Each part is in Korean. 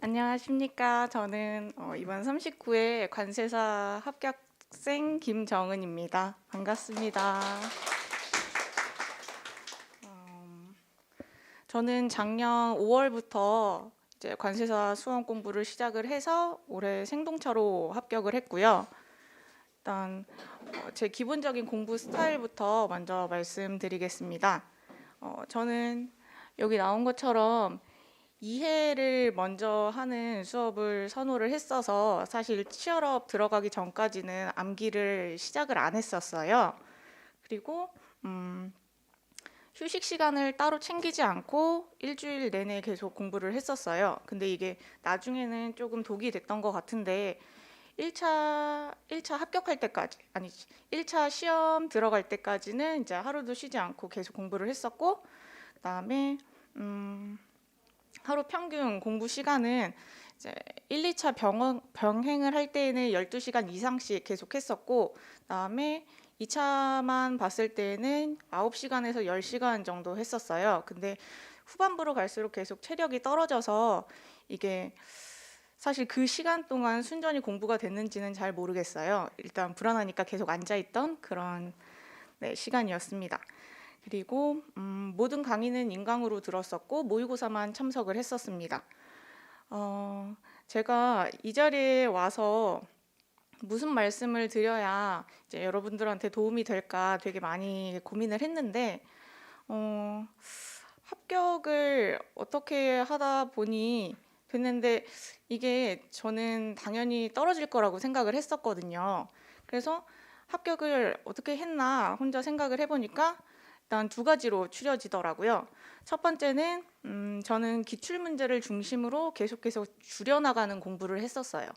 안녕하십니까. 저는 이번 39회 관세사 합격생 김정은입니다. 반갑습니다. 저는 작년 5월부터 이제 관세사 수험 공부를 시작을 해서 올해 생동차로 합격을 했고요. 일단 제 기본적인 공부 스타일부터 먼저 말씀드리겠습니다. 저는 여기 나온 것처럼 이해를 먼저 하는 수업을 선호를 했어서 사실 치얼업 들어가기 전까지는 암기를 시작을 안 했었어요. 그리고 휴식 시간을 따로 챙기지 않고 일주일 내내 계속 공부를 했었어요. 근데 이게 나중에는 조금 독이 됐던 것 같은데 1차 합격할 때까지, 아니지, 1차 시험 들어갈 때까지는 이제 하루도 쉬지 않고 계속 공부를 했었고, 그다음에 하루 평균 공부 시간은 이제 1, 2차 병행을 할 때에는 12시간 이상씩 계속 했었고, 그다음에 2차만 봤을 때에는 9시간에서 10시간 정도 했었어요. 근데 후반부로 갈수록 계속 체력이 떨어져서 이게 사실 그 시간 동안 순전히 공부가 됐는지는 잘 모르겠어요. 일단 불안하니까 계속 앉아있던 그런 시간이었습니다. 그리고 모든 강의는 인강으로 들었었고 모의고사만 참석을 했었습니다. 제가 이 자리에 와서 무슨 말씀을 드려야 이제 여러분들한테 도움이 될까 되게 많이 고민을 했는데 합격을 어떻게 하다 보니 됐는데 이게 저는 당연히 떨어질 거라고 생각을 했었거든요. 그래서 합격을 어떻게 했나 혼자 생각을 해보니까 일단 두 가지로 추려지더라고요. 첫 번째는 저는 기출 문제를 중심으로 계속 줄여나가는 공부를 했었어요.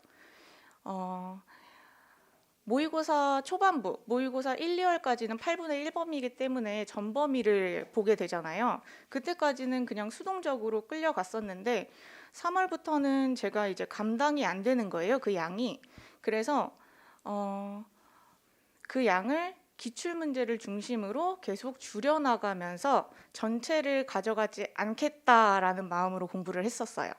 모의고사 초반부, 모의고사 1, 2월까지는 8분의 1범위이기 때문에 전범위를 보게 되잖아요. 그때까지는 그냥 수동적으로 끌려갔었는데 3월부터는 제가 이제 감당이 안 되는 거예요, 그 양이. 그래서 그 양을 기출 문제를 중심으로 계속 줄여나가면서 전체를 가져가지 않겠다라는 마음으로 공부를 했었어요.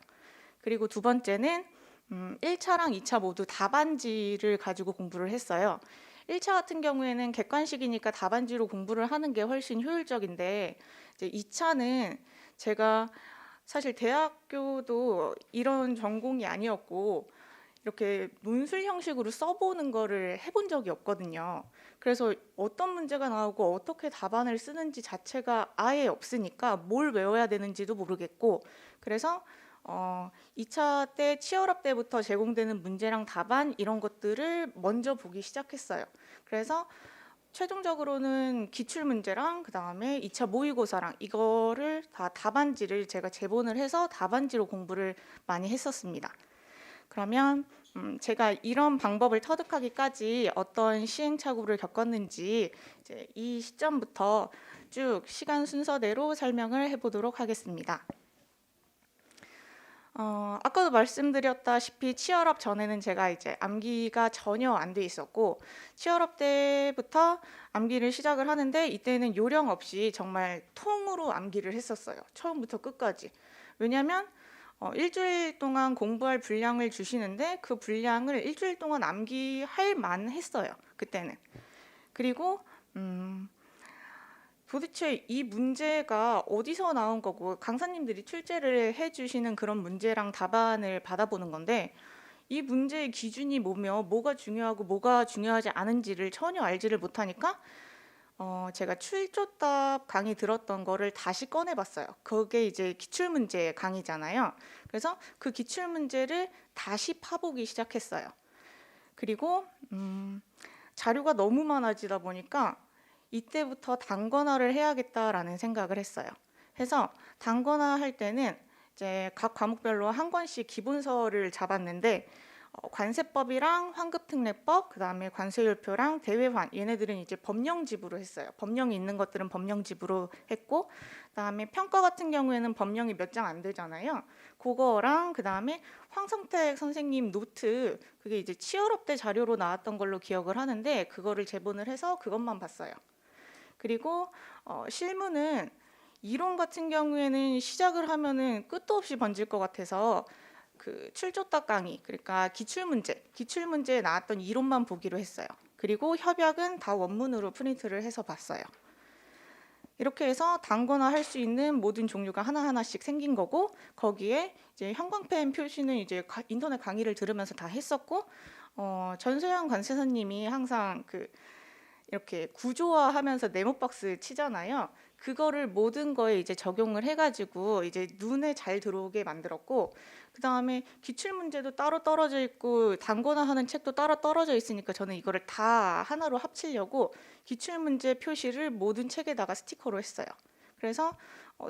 그리고 두 번째는 1차랑 2차 모두 답안지를 가지고 공부를 했어요. 1차 같은 경우에는 객관식이니까 답안지로 공부를 하는 게 훨씬 효율적인데 이제 2차는 제가 사실 대학교도 이런 전공이 아니었고 이렇게 논술 형식으로 써보는 거를 해본 적이 없거든요. 그래서 어떤 문제가 나오고 어떻게 답안을 쓰는지 자체가 아예 없으니까 뭘 외워야 되는지도 모르겠고 그래서 2차 때 치얼업 때부터 제공되는 문제랑 답안 이런 것들을 먼저 보기 시작했어요. 그래서 최종적으로는 기출문제랑 그다음에 2차 모의고사랑 이거를 다 답안지를 제가 제본을 해서 답안지로 공부를 많이 했었습니다. 그러면 제가 이런 방법을 터득하기까지 어떤 시행착오를 겪었는지 이제 이 시점부터 쭉 시간 순서대로 설명을 해보도록 하겠습니다. 아까도 말씀드렸다시피 치얼업 전에는 제가 이제 암기가 전혀 안 돼 있었고 치얼업 때부터 암기를 시작을 하는데 이때는 요령 없이 정말 통으로 암기를 했었어요. 처음부터 끝까지. 왜냐하면 일주일 동안 공부할 분량을 주시는데 그 분량을 일주일 동안 암기할 만했어요. 그때는. 그리고 도대체 이 문제가 어디서 나온 거고 강사님들이 출제를 해주시는 그런 문제랑 답안을 받아보는 건데 이 문제의 기준이 뭐가 중요하고 뭐가 중요하지 않은지를 전혀 알지를 못하니까 제가 출조답 강의 들었던 거를 다시 꺼내봤어요. 그게 이제 기출문제 강의잖아요. 그래서 그 기출문제를 다시 파보기 시작했어요. 그리고 자료가 너무 많아지다 보니까 이때부터 단권화를 해야겠다라는 생각을 했어요. 해서 단권화 할 때는 이제 각 과목별로 한 권씩 기본서를 잡았는데 관세법이랑 환급특례법, 그다음에 관세율표랑 대외환 얘네들은 이제 법령집으로 했어요. 법령이 있는 것들은 법령집으로 했고, 그다음에 평가 같은 경우에는 법령이 몇 장 안 되잖아요. 그거랑 그다음에 황성택 선생님 노트 그게 이제 치얼업 때 자료로 나왔던 걸로 기억을 하는데 그거를 제본을 해서 그것만 봤어요. 그리고 실무는 이론 같은 경우에는 시작을 하면은 끝도 없이 번질 것 같아서 그 출조딱 강의, 그러니까 기출문제에 나왔던 이론만 보기로 했어요. 그리고 협약은 다 원문으로 프린트를 해서 봤어요. 이렇게 해서 단거나 할 수 있는 모든 종류가 하나하나씩 생긴 거고, 거기에 이제 형광펜 표시는 이제 인터넷 강의를 들으면서 다 했었고, 전소영 관세사님이 항상 그 이렇게 구조화하면서 네모박스 치잖아요. 그거를 모든 거에 이제 적용을 해가지고 이제 눈에 잘 들어오게 만들었고, 그 다음에 기출 문제도 따로 떨어져 있고 단거나 하는 책도 따로 떨어져 있으니까 저는 이거를 다 하나로 합치려고 기출 문제 표시를 모든 책에다가 스티커로 했어요. 그래서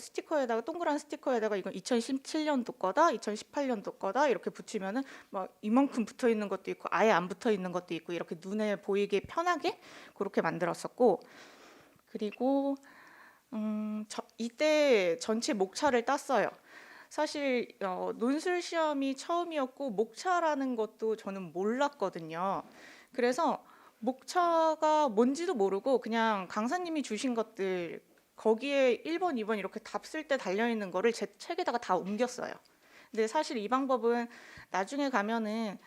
스티커에다가 동그란 스티커에다가 이건 2017년도 거다, 2018년도 거다 이렇게 붙이면은 막 이만큼 붙어 있는 것도 있고 아예 안 붙어 있는 것도 있고 이렇게 눈에 보이게 편하게 그렇게 만들었었고, 그리고 이때 전체 목차를 땄어요. 사실 논술 시험이 처음이었고 목차라는 것도 저는 몰랐거든요. 그래서 목차가 뭔지도 모르고 그냥 강사님이 주신 것들 거기에 1번, 2번 이렇게 답 쓸 때 달려있는 거를 제 책에다가 다 옮겼어요. 근데 사실 이 방법은 나중에 가면은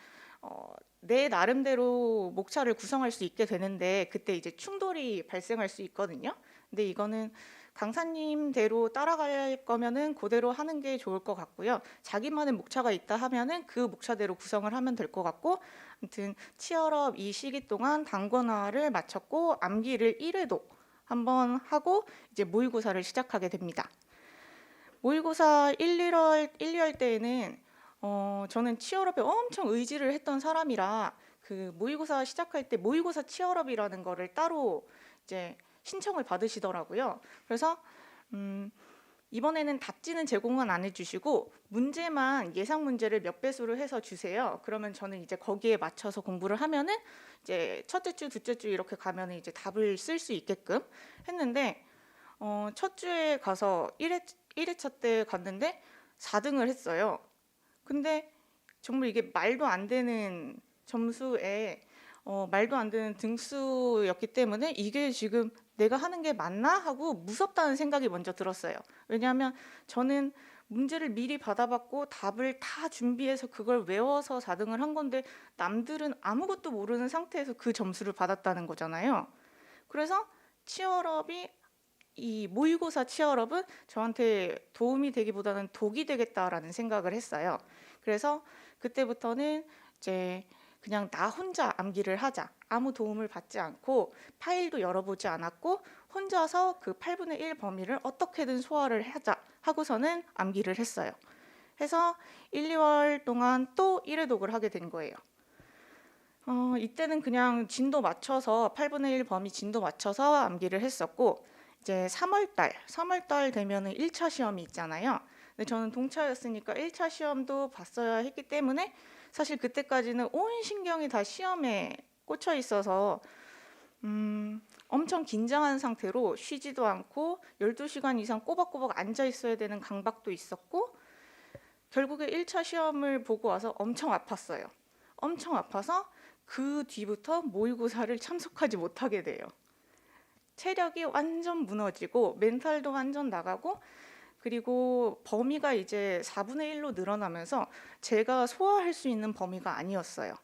내 나름대로 목차를 구성할 수 있게 되는데 그때 이제 충돌이 발생할 수 있거든요. 근데 이거는 강사님대로 따라갈 거면은 그대로 하는 게 좋을 것 같고요. 자기만의 목차가 있다 하면은 그 목차대로 구성을 하면 될 것 같고, 아무튼 치얼업 이 시기 동안 단권화를 마쳤고 암기를 1회도 한번 하고 이제 모의고사를 시작하게 됩니다. 모의고사 1, 2월 때에는 저는 치얼업에 엄청 의지를 했던 사람이라 그 모의고사 시작할 때 모의고사 치얼업이라는 거를 따로 이제 신청을 받으시더라고요. 그래서 이번에는 답지는 제공은 안 해주시고 문제만 예상 문제를 몇 배수로 해서 주세요. 그러면 저는 이제 거기에 맞춰서 공부를 하면은 이제 첫째 주, 둘째 주 이렇게 가면은 이제 답을 쓸 수 있게끔 했는데 첫 주에 가서 1회차 때 갔는데 4등을 했어요. 근데 정말 이게 말도 안 되는 점수에 말도 안 되는 등수였기 때문에 이게 지금 내가 하는 게 맞나 하고 무섭다는 생각이 먼저 들었어요. 왜냐하면 저는 문제를 미리 받아봤고 답을 다 준비해서 그걸 외워서 4등을 한 건데 남들은 아무것도 모르는 상태에서 그 점수를 받았다는 거잖아요. 그래서 치얼업이 이 모의고사 치얼업은 저한테 도움이 되기보다는 독이 되겠다라는 생각을 했어요. 그래서 그때부터는 이제 그냥 나 혼자 암기를 하자. 아무 도움을 받지 않고 파일도 열어보지 않았고 혼자서 그 8분의 1 범위를 어떻게든 소화를 하자 하고서는 암기를 했어요. 해서 1, 2월 동안 또 1회 독을 하게 된 거예요. 이때는 그냥 진도 맞춰서 8분의 1 범위 진도 맞춰서 암기를 했었고, 이제 3월달 되면은 1차 시험이 있잖아요. 근데 저는 동차였으니까 1차 시험도 봤어야 했기 때문에 사실 그때까지는 온 신경이 다 시험에 꽂혀 있어서 엄청 긴장한 상태로 쉬지도 않고 12시간 이상 꼬박꼬박 앉아 있어야 되는 강박도 있었고, 결국에 1차 시험을 보고 와서 엄청 아팠어요. 엄청 아파서 그 뒤부터 모의고사를 참석하지 못하게 돼요. 체력이 완전 무너지고 멘탈도 완전 나가고, 그리고 범위가 이제 4분의 1로 늘어나면서 제가 소화할 수 있는 범위가 아니었어요.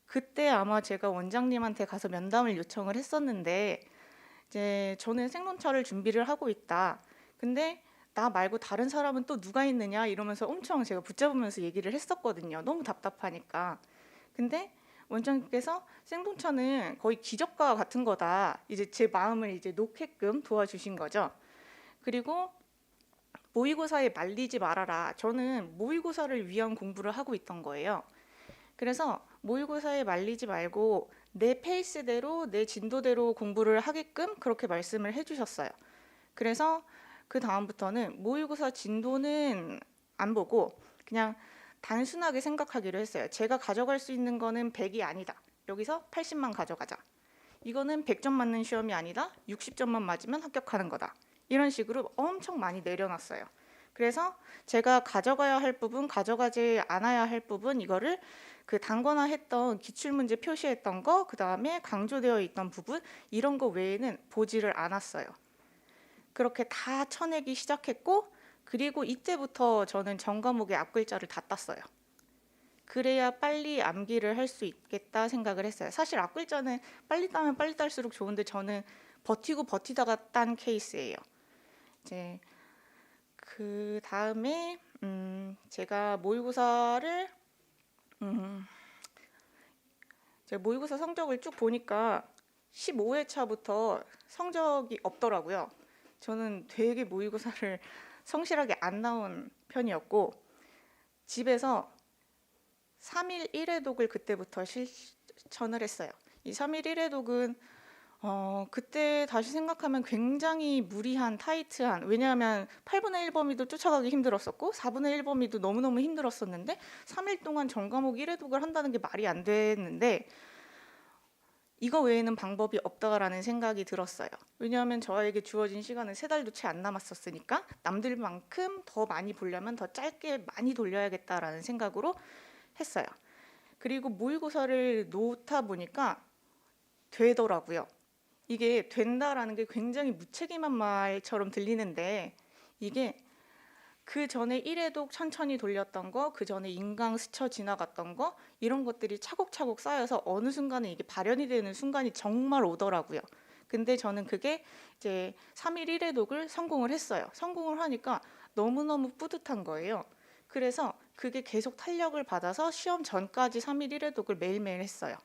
그때 아마 제가 원장님한테 가서 면담을 요청을 했었는데, 이제 저는 생론차를 준비를 하고 있다. 근데 나 말고 다른 사람은 또 누가 있느냐 이러면서 엄청 제가 붙잡으면서 얘기를 했었거든요. 너무 답답하니까. 근데 원장님께서 생동차는 거의 기적과 같은 거다. 이제 제 마음을 이제 놓게끔 도와주신 거죠. 그리고 모의고사에 말리지 말아라. 저는 모의고사를 위한 공부를 하고 있던 거예요. 그래서 모의고사에 말리지 말고 내 페이스대로 내 진도대로 공부를 하게끔 그렇게 말씀을 해주셨어요. 그래서 그 다음부터는 모의고사 진도는 안 보고 그냥 단순하게 생각하기로 했어요. 제가 가져갈 수 있는 거는 100이 아니다. 여기서 80만 가져가자. 이거는 100점 맞는 시험이 아니다. 60점만 맞으면 합격하는 거다. 이런 식으로 엄청 많이 내려놨어요. 그래서 제가 가져가야 할 부분, 가져가지 않아야 할 부분, 이거를 그 단권화했던 기출문제 표시했던 거, 그 다음에 강조되어 있던 부분, 이런 거 외에는 보지를 않았어요. 그렇게 다 쳐내기 시작했고, 그리고 이때부터 저는 전 과목의 앞글자를 다 땄어요. 그래야 빨리 암기를 할 수 있겠다 생각을 했어요. 사실 앞글자는 빨리 따면 빨리 딸수록 좋은데 저는 버티고 버티다가 딴 케이스예요. 이제 그 다음에 제가 모의고사를 제가 모의고사 성적을 쭉 보니까 15회 차부터 성적이 없더라고요. 저는 되게 모의고사를 성실하게 안 나온 편이었고 집에서 3일 1회독을 그때부터 실천을 했어요. 이 3일 1회독은 그때 다시 생각하면 굉장히 무리한 타이트한, 왜냐하면 8분의 1 범위도 쫓아가기 힘들었었고 4분의 1 범위도 너무너무 힘들었었는데 3일 동안 전 과목 1회독을 한다는 게 말이 안 됐는데 이거 외에는 방법이 없다라는 생각이 들었어요. 왜냐하면 저에게 주어진 시간은 3달도 채 안 남았었으니까 남들만큼 더 많이 보려면 더 짧게 많이 돌려야겠다라는 생각으로 했어요. 그리고 모의고사를 놓다 보니까 되더라고요. 이게 된다라는 게 굉장히 무책임한 말처럼 들리는데 이게 그 전에 1회독 천천히 돌렸던 거, 그 전에 인강 스쳐 지나갔던 거 이런 것들이 차곡차곡 쌓여서 어느 순간에 이게 발현이 되는 순간이 정말 오더라고요. 근데 저는 그게 이제 3일 1회독을 성공을 했어요. 성공을 하니까 너무너무 뿌듯한 거예요. 그래서 그게 계속 탄력을 받아서 시험 전까지 3일 1회독을 매일매일 했어요.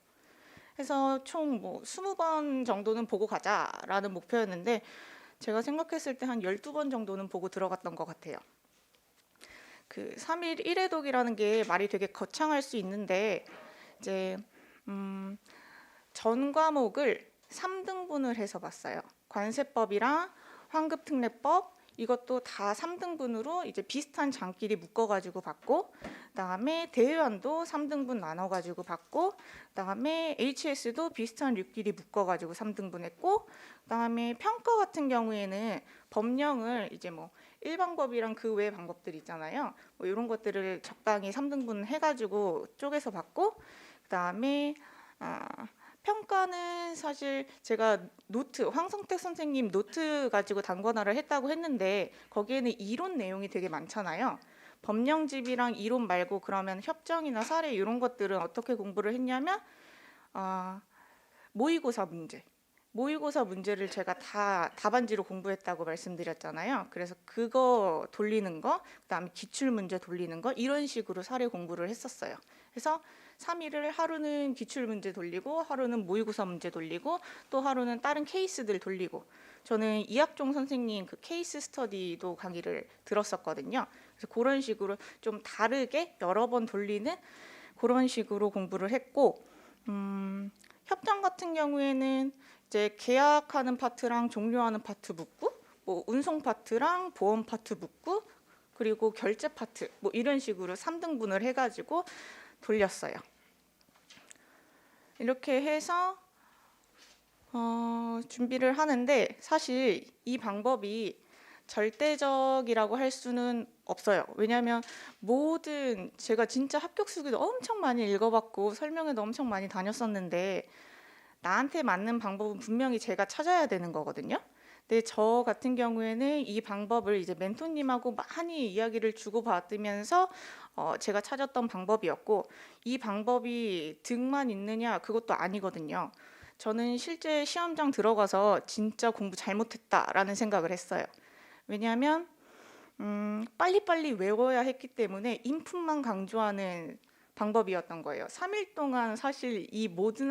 그래서 총 뭐 20번 정도는 보고 가자라는 목표였는데 제가 생각했을 때 한 12번 정도는 보고 들어갔던 것 같아요. 그 3일 1회독이라는 게 말이 되게 거창할 수 있는데 이제 전 과목을 3등분을 해서 봤어요. 관세법이랑 환급특례법 이것도 다 3등분으로 이제 비슷한 장끼리 묶어가지고 봤고, 그다음에 대외환도 3등분 나눠가지고 봤고, 그다음에 HS도 비슷한 류끼리 묶어가지고 3등분했고, 그다음에 평가 같은 경우에는 법령을 이제 뭐 일방법이랑 그 외의 방법들 있잖아요. 뭐 이런 것들을 적당히 3등분 해가지고 쪼개서 봤고, 그다음에 평가는 사실 제가 노트, 황성택 선생님 노트 가지고 단권화를 했다고 했는데 거기에는 이론 내용이 되게 많잖아요. 법령집이랑 이론 말고 그러면 협정이나 사례 이런 것들은 어떻게 공부를 했냐면 모의고사 문제. 모의고사 문제를 제가 다 답안지로 공부했다고 말씀드렸잖아요. 그래서 그거 돌리는 거, 그다음에 기출 문제 돌리는 거 이런 식으로 사례 공부를 했었어요. 그래서 3일을 하루는 기출 문제 돌리고 하루는 모의고사 문제 돌리고 또 하루는 다른 케이스들 돌리고, 저는 이학종 선생님 그 케이스 스터디도 강의를 들었었거든요. 그래서 그런 식으로 좀 다르게 여러 번 돌리는 그런 식으로 공부를 했고, 협정 같은 경우에는 이제 계약하는 파트랑 종료하는 파트 묻고, 뭐 운송 파트랑 보험 파트 묻고, 그리고 결제 파트 뭐 이런 식으로 3등분을 해가지고 돌렸어요. 이렇게 해서 준비를 하는데 사실 이 방법이 절대적이라고 할 수는 없어요. 왜냐하면 모든 제가 진짜 합격 수기도 엄청 많이 읽어봤고 설명회도 엄청 많이 다녔었는데 나한테 맞는 방법은 분명히 제가 찾아야 되는 거거든요. 근데 저 같은 경우에는 이 방법을 이제 멘토님하고 많이 이야기를 주고받으면서 제가 찾았던 방법이었고, 이 방법이 득만 있느냐 그것도 아니거든요. 저는 실제 시험장 들어가서 진짜 공부 잘못했다라는 생각을 했어요. 왜냐하면 빨리빨리 외워야 했기 때문에 인풋만 강조하는 방법이었던 거예요. 3일 동안 사실 이 모든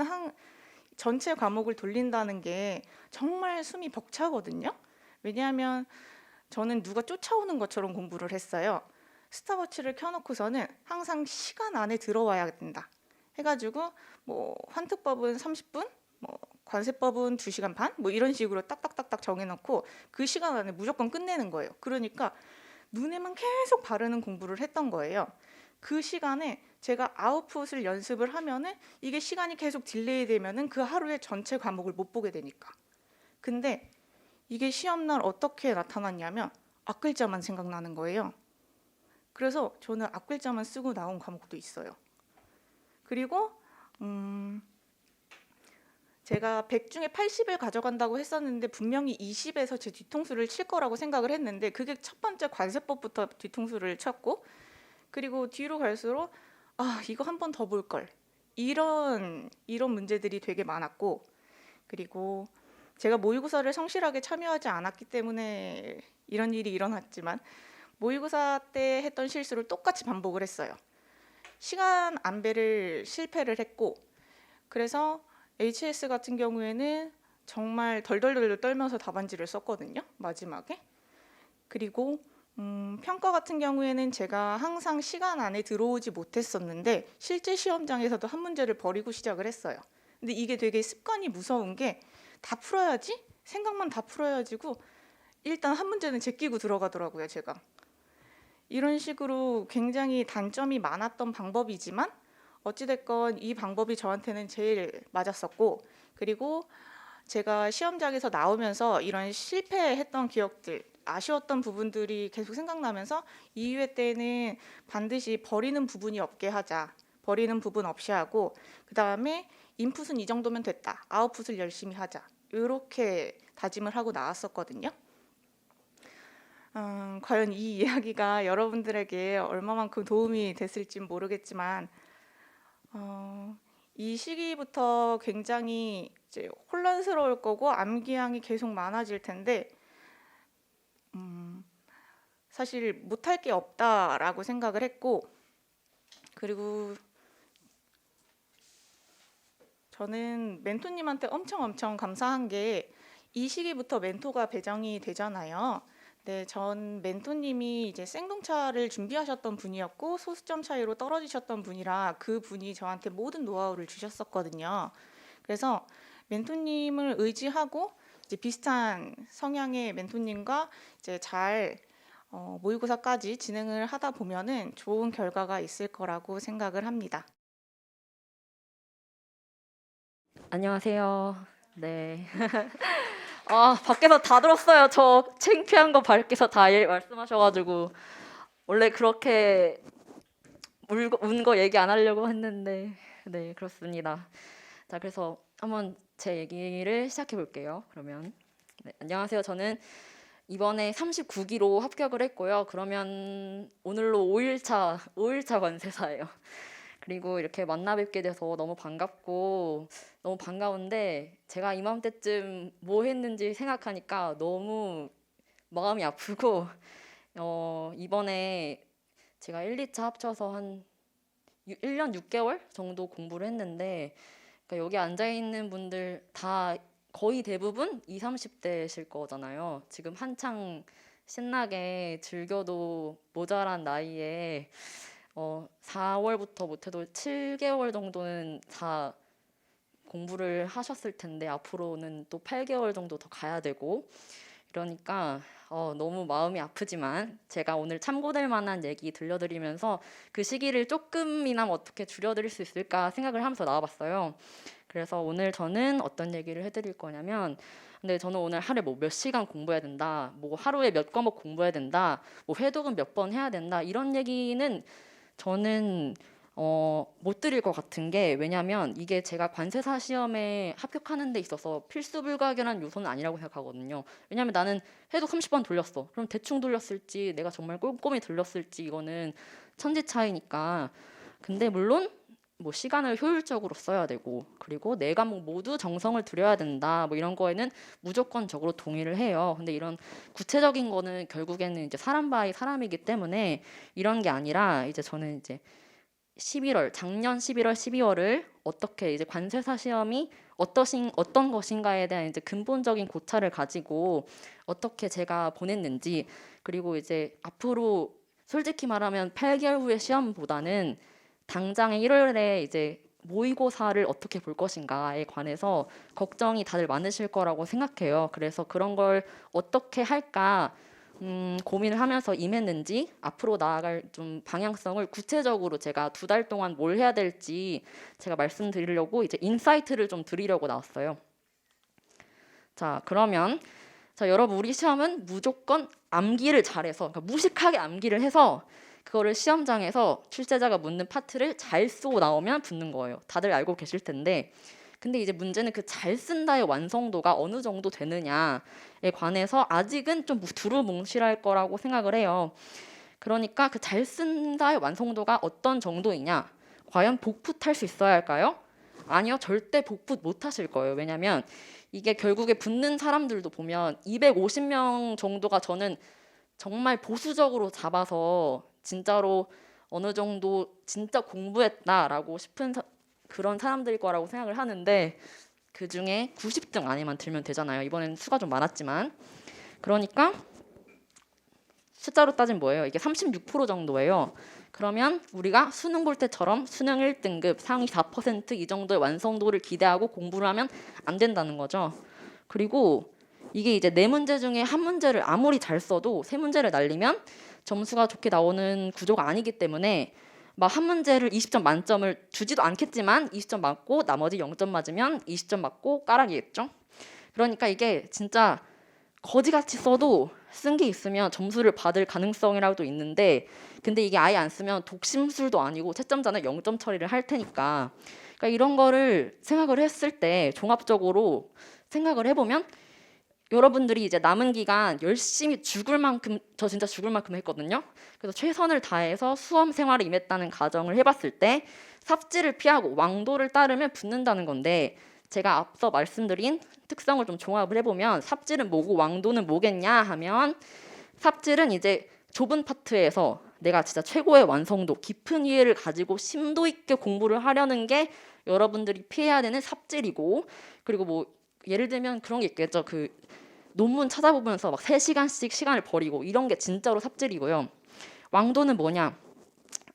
전체 과목을 돌린다는 게 정말 숨이 벅차거든요. 왜냐하면 저는 누가 쫓아오는 것처럼 공부를 했어요. 스탑워치를 켜놓고서는 항상 시간 안에 들어와야 된다 해가지고 뭐 환특법은 30분, 뭐 관세법은 2시간 반, 뭐 이런 식으로 딱딱딱딱 정해놓고 그 시간 안에 무조건 끝내는 거예요. 그러니까 눈에만 계속 바르는 공부를 했던 거예요. 그 시간에 제가 아웃풋을 연습을 하면은 이게 시간이 계속 딜레이 되면은 그 하루의 전체 과목을 못 보게 되니까. 근데 이게 시험날 어떻게 나타났냐면 앞글자만 생각나는 거예요. 그래서 저는 앞글자만 쓰고 나온 과목도 있어요. 그리고 제가 100 중에 80을 가져간다고 했었는데 분명히 20에서 제 뒤통수를 칠 거라고 생각을 했는데 그게 첫 번째 관세법부터 뒤통수를 쳤고 그리고 뒤로 갈수록 이거 한 번 더 볼 걸. 이런 문제들이 되게 많았고 그리고 제가 모의고사를 성실하게 참여하지 않았기 때문에 이런 일이 일어났지만 모의고사 때 했던 실수를 똑같이 반복을 했어요. 시간 안배를 실패를 했고 그래서 HS 같은 경우에는 정말 덜덜덜 떨면서 답안지를 썼거든요. 마지막에. 그리고 평가 같은 경우에는 제가 항상 시간 안에 들어오지 못했었는데 실제 시험장에서도 한 문제를 버리고 시작을 했어요. 근데 이게 되게 습관이 무서운 게 다 풀어야지? 생각만 다 풀어야지고 일단 한 문제는 제끼고 들어가더라고요, 제가. 이런 식으로 굉장히 단점이 많았던 방법이지만 어찌됐건 이 방법이 저한테는 제일 맞았었고 그리고 제가 시험장에서 나오면서 이런 실패했던 기억들 아쉬웠던 부분들이 계속 생각나면서 2회 때는 반드시 버리는 부분이 없게 하자. 버리는 부분 없이 하고 그 다음에 인풋은 이 정도면 됐다. 아웃풋을 열심히 하자. 이렇게 다짐을 하고 나왔었거든요. 과연 이 이야기가 여러분들에게 얼마만큼 도움이 됐을지 모르겠지만 이 시기부터 굉장히 이제 혼란스러울 거고 암기량이 계속 많아질 텐데 사실 못할 게 없다라고 생각을 했고 그리고 저는 멘토님한테 엄청 감사한 게 이 시기부터 멘토가 배정이 되잖아요. 네, 전 멘토님이 이제 생동차를 준비하셨던 분이었고 소수점 차이로 떨어지셨던 분이라 그 분이 저한테 모든 노하우를 주셨었거든요. 그래서 멘토님을 의지하고 이제 비슷한 성향의 멘토님과 이제 잘 모의고사까지 진행을 하다 보면은 좋은 결과가 있을 거라고 생각을 합니다. 안녕하세요. 네. 밖에서 다 들었어요. 저 창피한 거 밖에서 다 말씀하셔가지고 원래 그렇게 운 거 얘기 안 하려고 했는데 네, 그렇습니다. 자, 그래서 한번 제 얘기를 시작해 볼게요. 그러면 네, 안녕하세요. 저는 이번에 39기로 합격을 했고요. 그러면 오늘로 5일차 관세사예요. 그리고 이렇게 만나 뵙게 돼서 너무 반갑고 너무 반가운데 제가 이맘때쯤 뭐 했는지 생각하니까 너무 마음이 아프고 이번에 제가 1, 2차 합쳐서 한 1년 6개월 정도 공부를 했는데 그러니까 여기 앉아있는 분들 다 거의 대부분 20, 30대실 거잖아요. 지금 한창 신나게 즐겨도 모자란 나이에 4월부터 못해도 7개월 정도는 다 공부를 하셨을 텐데 앞으로는 또 8개월 정도 더 가야 되고 이러니까 너무 마음이 아프지만 제가 오늘 참고될 만한 얘기 들려드리면서 그 시기를 조금이나마 어떻게 줄여드릴 수 있을까 생각을 하면서 나와봤어요. 그래서 오늘 저는 어떤 얘기를 해드릴 거냐면 근데 저는 오늘 하루에 뭐 몇 시간 공부해야 된다, 뭐 하루에 몇 과목 공부해야 된다, 뭐 회독은 몇 번 해야 된다 이런 얘기는 저는 못 드릴 것 같은 게 왜냐하면 이게 제가 관세사 시험에 합격하는 데 있어서 필수 불가결한 요소는 아니라고 생각하거든요. 왜냐하면 나는 해도 30번 돌렸어. 그럼 대충 돌렸을지 내가 정말 꼼꼼히 돌렸을지 이거는 천지 차이니까. 근데 물론 뭐 시간을 효율적으로 써야 되고 그리고 네 과목 모두 정성을 들여야 된다 뭐 이런 거에는 무조건적으로 동의를 해요. 근데 이런 구체적인 거는 결국에는 이제 사람 바이 사람이기 때문에 이런 게 아니라 이제 저는 이제 작년 11월, 12월을 어떻게 이제 관세사 시험이 어떤 것인가에 대한 이제 근본적인 고찰을 가지고 어떻게 제가 보냈는지 그리고 이제 앞으로 솔직히 말하면 8개월 후의 시험보다는 당장의 1월에 이제 모의고사를 어떻게 볼 것인가에 관해서 걱정이 다들 많으실 거라고 생각해요. 그래서 그런 걸 어떻게 할까 고민을 하면서 임했는지 앞으로 나아갈 좀 방향성을 구체적으로 제가 2달 동안 뭘 해야 될지 제가 말씀드리려고 이제 인사이트를 좀 드리려고 나왔어요. 자, 그러면 여러분 우리 시험은 무조건 암기를 잘해서 그러니까 무식하게 암기를 해서 그거를 시험장에서 출제자가 묻는 파트를 잘 쓰고 나오면 붙는 거예요. 다들 알고 계실 텐데 근데 이제 문제는 그 잘 쓴다의 완성도가 어느 정도 되느냐에 관해서 아직은 좀 두루뭉실할 거라고 생각을 해요. 그러니까 그 잘 쓴다의 완성도가 어떤 정도이냐? 과연 복붙할 수 있어야 할까요? 아니요, 절대 복붙 못 하실 거예요. 왜냐면 이게 결국에 붙는 사람들도 보면 250명 정도가 저는 정말 보수적으로 잡아서 진짜로 어느 정도 진짜 공부했다라고 싶은 그런 사람들일 거라고 생각을 하는데, 그 중에 90등 안에만 들면 되잖아요. 이번엔 수가 좀 많았지만. 그러니까 숫자로 따지면 뭐예요? 이게 36% 정도예요. 그러면 우리가 수능 볼 때처럼 수능 1등급 상위 4%이 정도의 완성도를 기대하고 공부를 하면 안 된다는 거죠. 그리고 이게 이제 네 문제 중에 한 문제를 아무리 잘 써도 세 문제를 날리면 점수가 좋게 나오는 구조가 아니기 때문에 막 한 문제를 20점 만점을 주지도 않겠지만 20점 맞고 나머지 0점 맞으면 20점 맞고 까락이겠죠. 그러니까 이게 진짜 거지같이 써도 쓴 게 있으면 점수를 받을 가능성이라도 있는데, 근데 이게 아예 안 쓰면 독심술도 아니고 채점자는 0점 처리를 할 테니까. 그러니까 이런 거를 생각을 했을 때 종합적으로 생각을 해보면 여러분들이 이제 남은 기간 열심히 죽을 만큼, 저 진짜 죽을 만큼 했거든요. 그래서 최선을 다해서 수험 생활에 임했다는 가정을 해봤을 때 삽질을 피하고 왕도를 따르면 붙는다는 건데, 제가 앞서 말씀드린 특성을 좀 종합을 해보면 삽질은 뭐고 왕도는 뭐겠냐 하면, 삽질은 이제 좁은 파트에서 내가 진짜 최고의 완성도, 깊은 이해를 가지고 심도 있게 공부를 하려는 게 여러분들이 피해야 되는 삽질이고, 그리고 뭐 예를 들면 그런 게 있겠죠. 그 논문 찾아보면서 막 3시간씩 시간을 버리고 이런 게 진짜로 삽질이고요. 왕도는 뭐냐?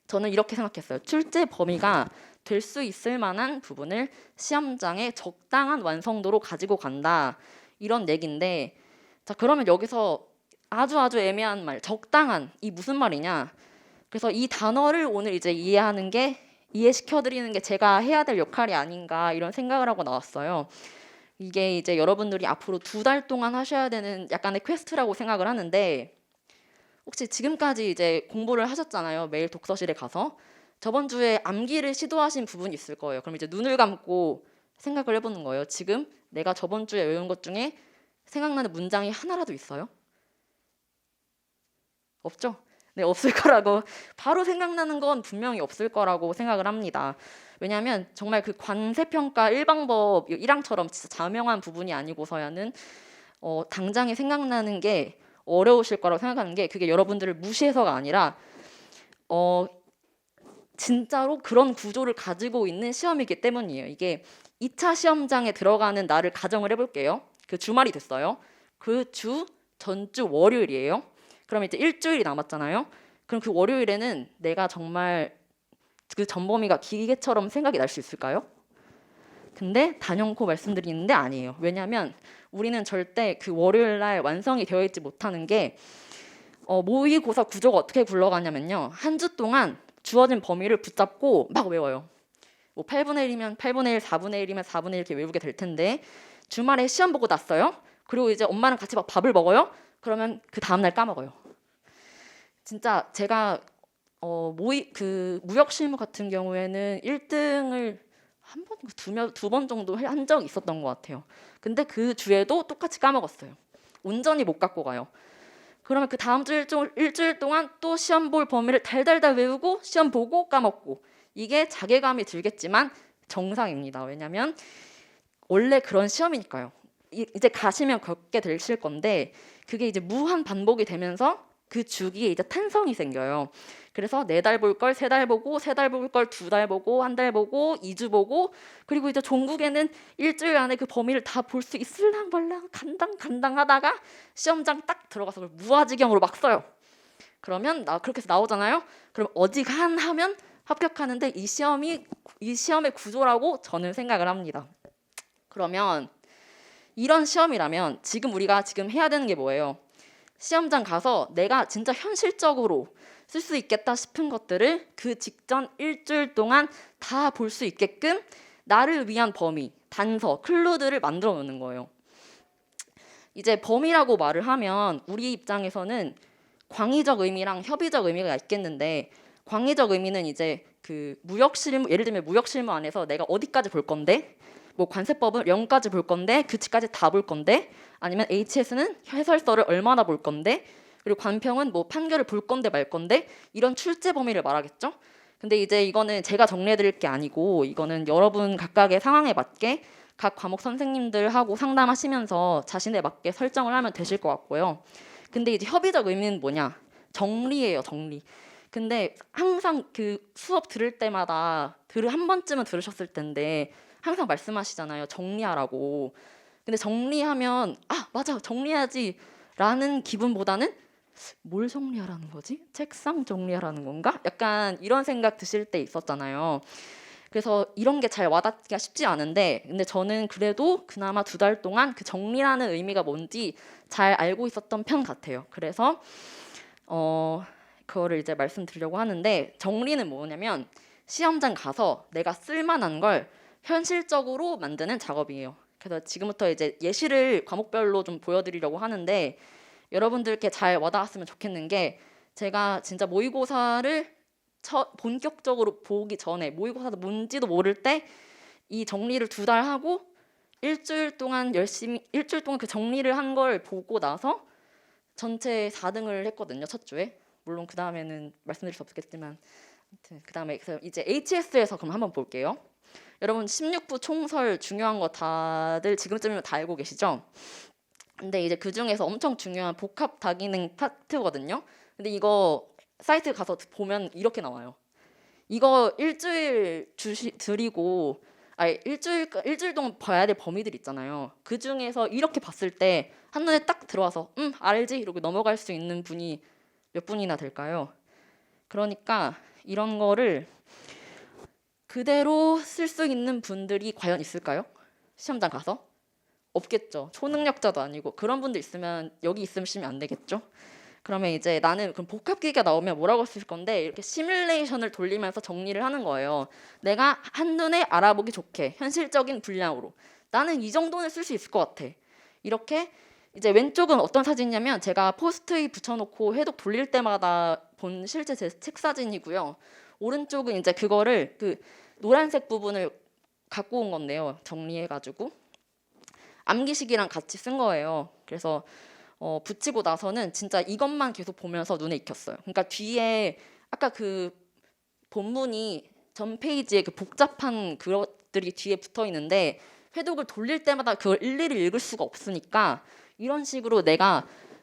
저는 이렇게 생각했어요. 출제 범위가 될 수 있을 만한 부분을 시험장에 적당한 완성도로 가지고 간다, 이런 얘기인데, 자 그러면 여기서 아주 애매한 말, 적당한, 이 무슨 말이냐? 그래서 이 단어를 오늘 이제 이해시켜드리는 게 제가 해야 될 역할이 아닌가, 이런 생각을 하고 나왔어요. 이게 이제 여러분들이 앞으로 2달 동안 하셔야 되는 약간의 퀘스트라고 생각을 하는데, 혹시 지금까지 이제 공부를 하셨잖아요. 매일 독서실에 가서. 저번 주에 암기를 시도하신 부분이 있을 거예요. 그럼 이제 눈을 감고 생각을 해보는 거예요. 지금 내가 저번 주에 외운 것 중에 생각나는 문장이 하나라도 있어요? 없죠? 네, 없을 거라고, 바로 생각나는 건 분명히 없을 거라고 생각을 합니다. 왜냐하면 정말 그 관세평가 1방법 1항처럼 진짜 자명한 부분이 아니고서야는 당장에 생각나는 게 어려우실 거라고 생각하는 게, 그게 여러분들을 무시해서가 아니라 진짜로 그런 구조를 가지고 있는 시험이기 때문이에요. 이게 2차 시험장에 들어가는 날을 가정을 해볼게요. 그 주말이 됐어요. 그 주 전주 월요일이에요. 그럼 이제 일주일이 남았잖아요. 그럼 그 월요일에는 내가 정말 그 전범위가 기계처럼 생각이 날 수 있을까요? 근데 단연코 말씀드리는데 아니에요. 왜냐하면 우리는 절대 그 월요일 날 완성이 되어 있지 못하는 게, 모의고사 구조가 어떻게 굴러가냐면요. 한 주 동안 주어진 범위를 붙잡고 막 외워요. 뭐 8분의 1이면 8분의 1, 4분의 1이면 4분의 1 이렇게 외우게 될 텐데, 주말에 시험 보고 났어요. 그리고 이제 엄마랑 같이 막 밥을 먹어요. 그러면 그 다음날 까먹어요. 진짜 제가 무역 실무 같은 경우에는 1등을 한 번, 두 번 정도 한 적이 있었던 것 같아요. 근데 그 주에도 똑같이 까먹었어요. 온전히 못 갖고 가요. 그러면 그 다음 주 일주일 동안 또 시험 볼 범위를 달달달 외우고 시험 보고 까먹고, 이게 자괴감이 들겠지만 정상입니다. 왜냐하면 원래 그런 시험이니까요. 이제 가시면 겪게 되실 건데, 그게 이제 무한 반복이 되면서 그 주기에 이제 탄성이 생겨요. 그래서 4달 볼 걸 3달 보고, 3달 볼 걸 2달 보고, 1달 보고, 2주 보고, 그리고 이제 종국에는 일주일 안에 그 범위를 다 볼 수 있을랑 말랑 간당 하다가 시험장 딱 들어가서 그걸 무아지경으로 막 써요. 그러면 그렇게 해서 나오잖아요. 그럼 어지간하면 합격하는데, 이 시험의 구조라고 저는 생각을 합니다. 그러면 이런 시험이라면 우리가 지금 해야 되는 게 뭐예요? 시험장 가서 내가 진짜 현실적으로 쓸 수 있겠다 싶은 것들을 그 직전 일주일 동안 다 볼 수 있게끔 나를 위한 범위, 단서, 클루들을 만들어 놓는 거예요. 이제 범위라고 말을 하면 우리 입장에서는 광의적 의미랑 협의적 의미가 있겠는데, 광의적 의미는 이제 그 무역 실무, 예를 들면 무역 실무 안에서 내가 어디까지 볼 건데, 뭐 관세법을 0까지 볼 건데 규칙까지 다 볼 건데, 아니면 HS는 해설서를 얼마나 볼 건데, 그리고 관평은 뭐 판결을 볼 건데 말 건데, 이런 출제 범위를 말하겠죠. 근데 이제 이거는 제가 정리해드릴 게 아니고 이거는 여러분 각각의 상황에 맞게 각 과목 선생님들하고 상담하시면서 자신에 맞게 설정을 하면 되실 것 같고요. 근데 이제 협의적 의미는 뭐냐? 정리예요, 정리. 근데 항상 그 수업 들을 때마다 한 번쯤은 들으셨을 텐데 항상 말씀하시잖아요. 정리하라고. 근데 정리하면 아 맞아 정리해야지 라는 기분보다는 뭘 정리하라는 거지? 책상 정리하라는 건가? 약간 이런 생각 드실 때 있었잖아요. 그래서 이런 게 잘 와닿기가 쉽지 않은데, 근데 저는 그래도 그나마 2달 동안 그 정리라는 의미가 뭔지 잘 알고 있었던 편 같아요. 그래서 그거를 이제 말씀드리려고 하는데, 정리는 뭐냐면 시험장 가서 내가 쓸만한 걸 현실적으로 만드는 작업이에요. 그래서 지금부터 이제 예시를 과목별로 좀 보여드리려고 하는데, 여러분들께 잘 와닿았으면 좋겠는 게, 제가 진짜 모의고사를 본격적으로 보기 전에, 모의고사도 뭔지도 모를 때 이 정리를 2달 하고 일주일 동안 그 정리를 한 걸 보고 나서 전체 4등을 했거든요, 첫 주에. 물론 그 다음에는 말씀드릴 수 없겠지만, 그 다음에 이제 HS에서 그럼 한번 볼게요. 여러분 16부 총설 중요한 거 다들 지금쯤이면 다 알고 계시죠? 근데 이제 그 중에서 엄청 중요한 복합 다기능 파트거든요. 근데 이거 사이트 가서 보면 이렇게 나와요. 이거 일주일 드리고, 아니 일주일 동안 봐야 될 범위들 있잖아요. 그 중에서 이렇게 봤을 때 한눈에 딱 들어와서 알지 이러고 넘어갈 수 있는 분이 몇 분이나 될까요? 그러니까 이런 거를 그대로 쓸 수 있는 분들이 과연 있을까요? 시험장 가서? 없겠죠. 초능력자도 아니고. 그런 분들 있으면 여기 있으시면 안 되겠죠. 그러면 이제 나는 그럼 복합기가 나오면 뭐라고 쓸 건데, 이렇게 시뮬레이션을 돌리면서 정리를 하는 거예요. 내가 한눈에 알아보기 좋게 현실적인 분량으로 나는 이 정도는 쓸 수 있을 것 같아. 이렇게 이제 왼쪽은 어떤 사진이냐면 제가 포스트잇 붙여놓고 해독 돌릴 때마다 본 실제 제 책 사진이고요. 오른쪽은 이제 그거를 그 노란색 부분을 갖고 온 건데요. 정리해가지고 암기식이랑 같이 쓴 거예요. 그래서 붙이고 나서는 진짜 이것만 계속 보면서 눈에 익혔어요. 그러니까 뒤에 아까 그 본문이 전 페이지에 그 복잡한 그것들이 뒤에 붙어 있는데 회독을 돌릴 때마다 그걸 일일이 읽을 수가 없으니까 이런 식으로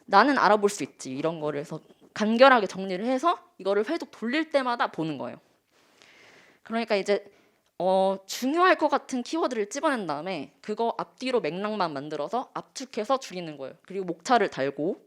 나는 알아볼 수 있지 이런 거를 해서 간결하게 정리를 해서 이거를 회독 돌릴 때마다 보는 거예요. 그러니까 이제 중요할 것 같은 키워드를 집어낸 다음에 그거 앞뒤로 맥락만 만들어서 압축해서 줄이는 거예요. 그리고 목차를 달고,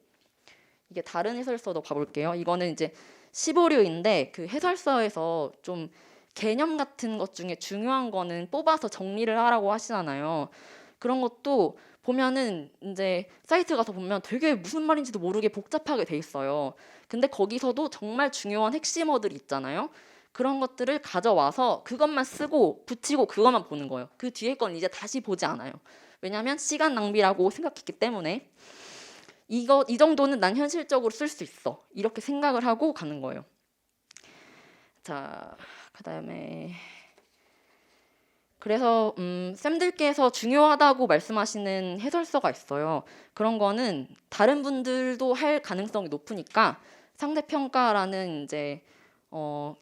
이게 다른 해설서도 봐볼게요. 이거는 이제 15류인데 그 해설서에서 좀 개념 같은 것 중에 중요한 거는 뽑아서 정리를 하라고 하시잖아요. 그런 것도 보면은 이제 사이트 가서 보면 되게 무슨 말인지도 모르게 복잡하게 돼 있어요. 근데 거기서도 정말 중요한 핵심어들이 있잖아요. 그런 것들을 가져와서 그것만 쓰고 붙이고 그것만 보는 거예요. 그 뒤에 건 이제 다시 보지 않아요. 왜냐하면 시간 낭비라고 생각했기 때문에 이 정도는 난 현실적으로 쓸 수 있어. 이렇게 생각을 하고 가는 거예요. 자, 그다음에 그래서 쌤들께서 중요하다고 말씀하시는 해설서가 있어요. 그런 거는 다른 분들도 할 가능성이 높으니까 상대평가라는 이제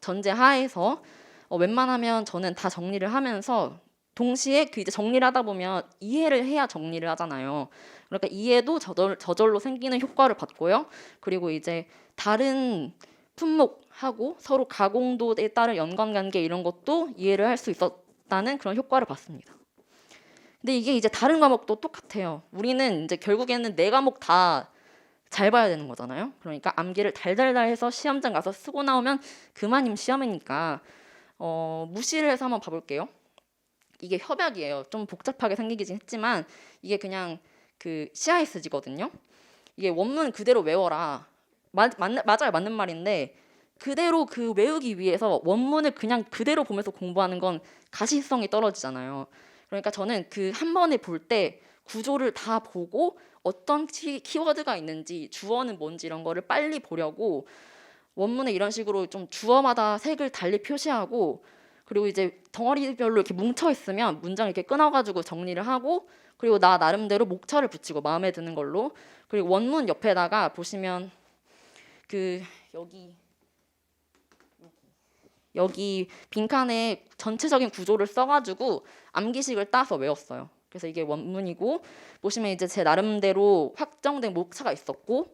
전제 하에서 웬만하면 저는 다 정리를 하면서 동시에 그 이제 정리를 하다 보면 이해를 해야 정리를 하잖아요. 그러니까 이해도 저절로 생기는 효과를 받고요. 그리고 이제 다른 품목하고 서로 가공도에 따른 연관관계 이런 것도 이해를 할 수 있었다는 그런 효과를 받습니다. 근데 이게 이제 다른 과목도 똑같아요. 우리는 이제 결국에는 4과목 다 잘 봐야 되는 거잖아요. 그러니까 암기를 달달달 해서 시험장 가서 쓰고 나오면 그만이면 시험이니까 무시를 해서 한번 봐볼게요. 이게 협약이에요. 좀 복잡하게 생기긴 했지만 이게 그냥 그 CISG거든요. 이게 원문 그대로 외워라. 맞아요. 맞는 말인데 그대로 그 외우기 위해서 원문을 그냥 그대로 보면서 공부하는 건 가시성이 떨어지잖아요. 그러니까 저는 그 한 번에 볼 때 구조를 다 보고 어떤 키워드가 있는지 주어는 뭔지 이런 거를 빨리 보려고 원문에 이런 식으로 좀 주어마다 색을 달리 표시하고 그리고 이제 덩어리별로 이렇게 뭉쳐 있으면 문장 이렇게 끊어가지고 정리를 하고, 그리고 나 나름대로 목차를 붙이고 마음에 드는 걸로. 그리고 원문 옆에다가 보시면 그 여기 빈칸에 전체적인 구조를 써가지고 암기식을 따서 외웠어요. 그래서 이게 원문이고, 보시면 이제 제 나름대로 확정된 목차가 있었고,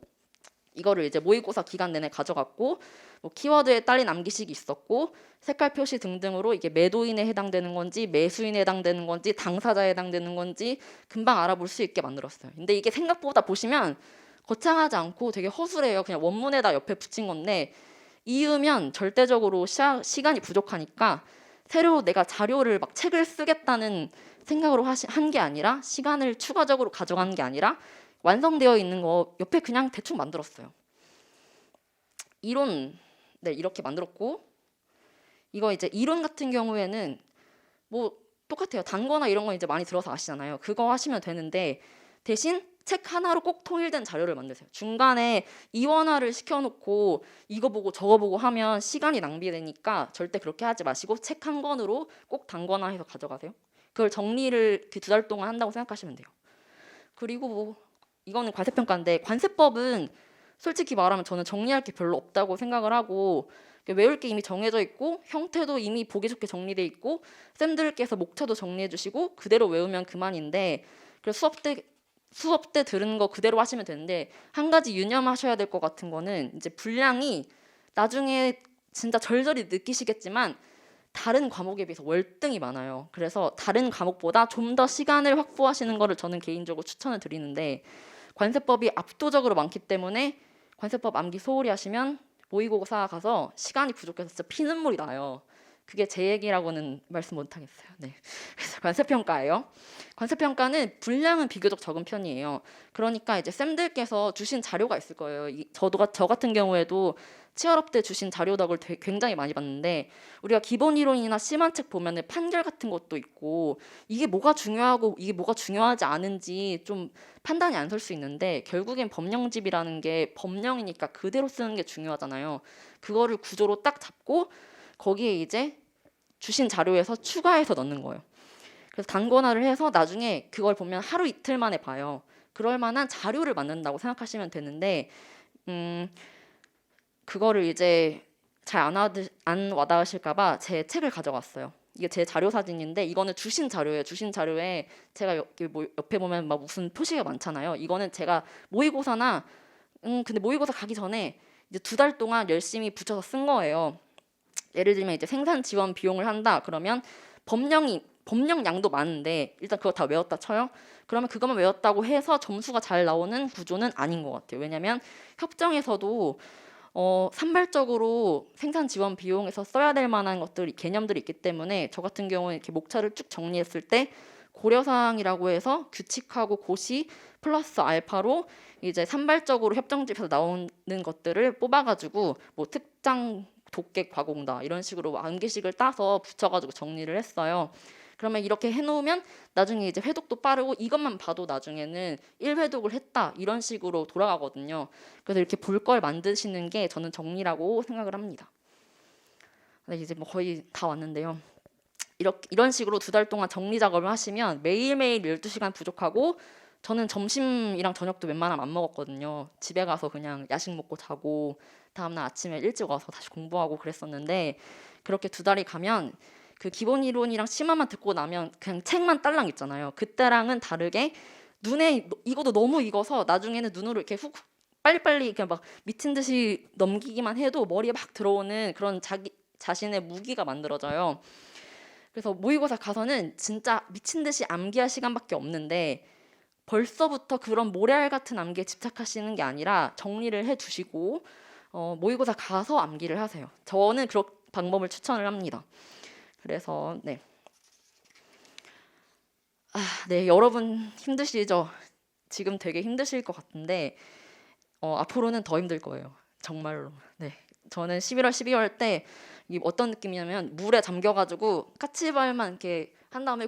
이거를 이제 모의고사 기간 내내 가져갔고, 뭐 키워드에 딸린 암기식이 있었고, 색깔 표시 등등으로 이게 매도인에 해당되는 건지 매수인에 해당되는 건지 당사자에 해당되는 건지 금방 알아볼 수 있게 만들었어요. 근데 이게 생각보다 보시면 거창하지 않고 되게 허술해요. 그냥 원문에다 옆에 붙인 건데, 이으면 절대적으로 시간이 부족하니까 새로 내가 자료를 막 책을 쓰겠다는 생각으로 한 게 아니라, 시간을 추가적으로 가져간 게 아니라 완성되어 있는 거 옆에 그냥 대충 만들었어요. 이론, 네, 이렇게 만들었고, 이거 이제 이론 같은 경우에는 뭐 똑같아요. 단거나 이런 거 이제 많이 들어서 아시잖아요. 그거 하시면 되는데, 대신 책 하나로 꼭 통일된 자료를 만드세요. 중간에 이원화를 시켜놓고 이거 보고 저거 보고 하면 시간이 낭비되니까 절대 그렇게 하지 마시고 책 한 권으로 꼭 단권화해서 가져가세요. 그걸 정리를 그 2달 동안 한다고 생각하시면 돼요. 그리고 뭐 이거는 관세평가인데, 관세법은 솔직히 말하면 저는 정리할 게 별로 없다고 생각을 하고, 외울 게 이미 정해져 있고 형태도 이미 보기 좋게 정리돼 있고 쌤들께서 목차도 정리해 주시고 그대로 외우면 그만인데, 그래서 수업 때 들은 거 그대로 하시면 되는데, 한 가지 유념하셔야 될 것 같은 거는 이제 분량이 나중에 진짜 절절히 느끼시겠지만 다른 과목에 비해서 월등히 많아요. 그래서 다른 과목보다 좀 더 시간을 확보하시는 거를 저는 개인적으로 추천을 드리는데, 관세법이 압도적으로 많기 때문에 관세법 암기 소홀히 하시면 모의고사 가서 시간이 부족해서 진짜 피눈물이 나요. 그게 제 얘기라고는 말씀 못 하겠어요. 네. 그래서 관세평가예요. 관세평가는 분량은 비교적 적은 편이에요. 그러니까 이제 쌤들께서 주신 자료가 있을 거예요. 저 같은 경우에도 치얼업 때 주신 자료덕을 굉장히 많이 봤는데, 우리가 기본 이론이나 심한 책 보면은 판결 같은 것도 있고 이게 뭐가 중요하고 이게 뭐가 중요하지 않은지 좀 판단이 안 설 수 있는데, 결국엔 법령집이라는 게 법령이니까 그대로 쓰는 게 중요하잖아요. 그거를 구조로 딱 잡고 거기에 이제 주신 자료에서 추가해서 넣는 거예요. 그래서 단권화를 해서 나중에 그걸 보면 하루 이틀 만에 봐요. 그럴 만한 자료를 만든다고 생각하시면 되는데, 그거를 이제 잘 안 와닿으실까봐 제 책을 가져갔어요. 이게 제 자료 사진인데, 이거는 주신 자료예요. 주신 자료에 제가 여기 옆에 보면 막 무슨 표시가 많잖아요. 이거는 제가 모의고사나 근데 모의고사 가기 전에 이제 2달 동안 열심히 붙여서 쓴 거예요. 예를 들면 이제 생산 지원 비용을 한다 그러면 법령 양도 많은데 일단 그거 다 외웠다 쳐요. 그러면 그것만 외웠다고 해서 점수가 잘 나오는 구조는 아닌 것 같아요. 왜냐하면 협정에서도 산발적으로 생산 지원 비용에서 써야 될 만한 개념들이 있기 때문에, 저 같은 경우는 이렇게 목차를 쭉 정리했을 때 고려사항이라고 해서 규칙하고 고시 플러스 알파로 이제 산발적으로 협정집에서 나오는 것들을 뽑아가지고 뭐 특장 독객 과공다 이런 식으로 암기식을 따서 붙여가지고 정리를 했어요. 그러면 이렇게 해놓으면 나중에 이제 회독도 빠르고 이것만 봐도 나중에는 1회독을 했다 이런 식으로 돌아가거든요. 그래서 이렇게 볼 걸 만드시는 게 저는 정리라고 생각을 합니다. 네, 이제 뭐 거의 다 왔는데요. 이런 식으로 2달 동안 정리 작업을 하시면 매일매일 12시간 부족하고, 저는 점심이랑 저녁도 웬만하면 안 먹었거든요. 집에 가서 그냥 야식 먹고 자고 다음날 아침에 일찍 와서 다시 공부하고 그랬었는데, 그렇게 2달이 가면 그 기본 이론이랑 심화만 듣고 나면 그냥 책만 딸랑 있잖아요. 그때랑은 다르게 눈에 이것도 너무 익어서 나중에는 눈으로 이렇게 훅 빨리빨리 그냥 막 미친 듯이 넘기기만 해도 머리에 막 들어오는 그런 자기 자신의 무기가 만들어져요. 그래서 모의고사 가서는 진짜 미친 듯이 암기할 시간밖에 없는데, 벌써부터 그런 모래알 같은 암기에 집착하시는 게 아니라 정리를 해두시고 모의고사 가서 암기를 하세요. 저는 그런 방법을 추천을 합니다. 그래서 네, 여러분 힘드시죠? 지금 되게 힘드실 것 같은데 앞으로는 더 힘들 거예요. 정말로. 네, 저는 11월, 12월 때 어떤 느낌이냐면 물에 잠겨가지고 까치발만 이렇게 한 다음에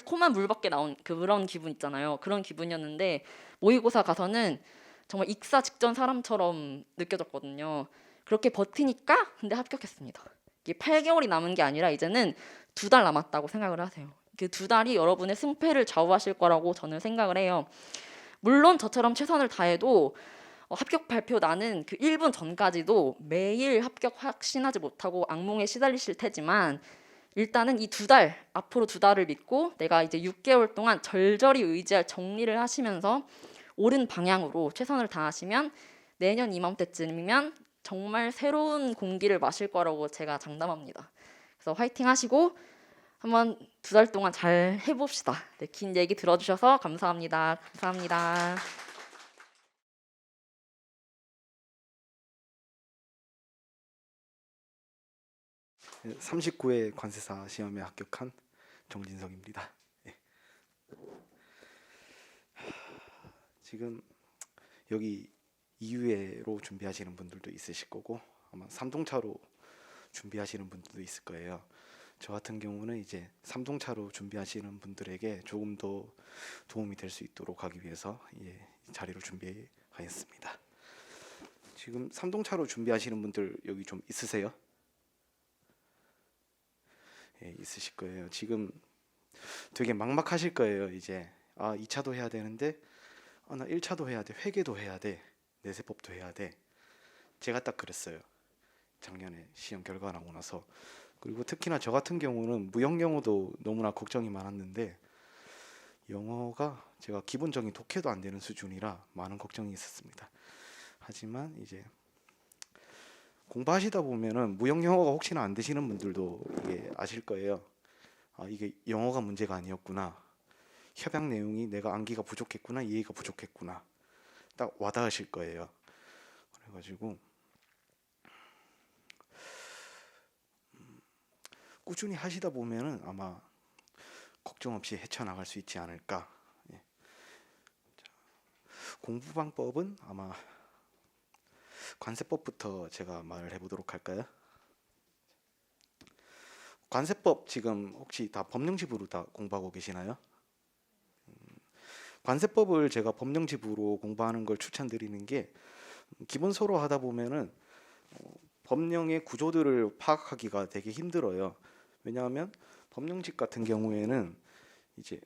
코만 물밖에 나온 그런 기분 있잖아요. 그런 기분이었는데 모의고사 가서는 정말 익사 직전 사람처럼 느껴졌거든요. 그렇게 버티니까 근데 합격했습니다. 이게 8개월이 남은 게 아니라 이제는 2달 남았다고 생각을 하세요. 그 2달이 여러분의 승패를 좌우하실 거라고 저는 생각을 해요. 물론 저처럼 최선을 다해도 합격 발표 나는 그 1분 전까지도 매일 합격 확신하지 못하고 악몽에 시달리실 테지만 일단은 이 2달, 앞으로 2달을 믿고 내가 이제 6개월 동안 절절히 의지할 정리를 하시면서 옳은 방향으로 최선을 다하시면 내년 이맘때쯤이면 정말 새로운 공기를 마실 거라고 제가 장담합니다. 그래서 화이팅 하시고 한번 2달 동안 잘 해봅시다. 네, 긴 얘기 들어주셔서 감사합니다. 감사합니다. 39회 관세사 시험에 합격한 정진석입니다. 예. 지금 여기 2회로 준비하시는 분들도 있으실 거고 아마 3동차로 준비하시는 분들도 있을 거예요. 저 같은 경우는 이제 3동차로 준비하시는 분들에게 조금 더 도움이 될 수 있도록 하기 위해서 이 자리를 준비하였습니다. 지금 3동차로 준비하시는 분들 여기 좀 있으세요? 예, 있으실 거예요. 지금 되게 막막하실 거예요. 이제 2차도 해야 되는데 나 1차도 해야 돼. 회계도 해야 돼. 내세법도 해야 돼. 제가 딱 그랬어요. 작년에 시험 결과 나오고 나서. 그리고 특히나 저 같은 경우는 무역 영어도 너무나 걱정이 많았는데 영어가 제가 기본적인 독해도 안 되는 수준이라 많은 걱정이 있었습니다. 하지만 이제 공부하시다 보면은 무역 영어가 혹시나 안 되시는 분들도 이게 아실 거예요. 이게 영어가 문제가 아니었구나. 협약 내용이 내가 암기가 부족했구나, 이해가 부족했구나. 딱 와닿으실 거예요. 그래가지고 꾸준히 하시다 보면은 아마 걱정 없이 헤쳐나갈 수 있지 않을까. 예. 공부 방법은 아마 관세법부터 제가 말을 해보도록 할까요? 관세법 지금 혹시 다 법령집으로 다 공부하고 계시나요? 관세법을 제가 법령집으로 공부하는 걸 추천드리는 게 기본서로 하다 보면은 법령의 구조들을 파악하기가 되게 힘들어요. 왜냐하면 법령집 같은 경우에는 이제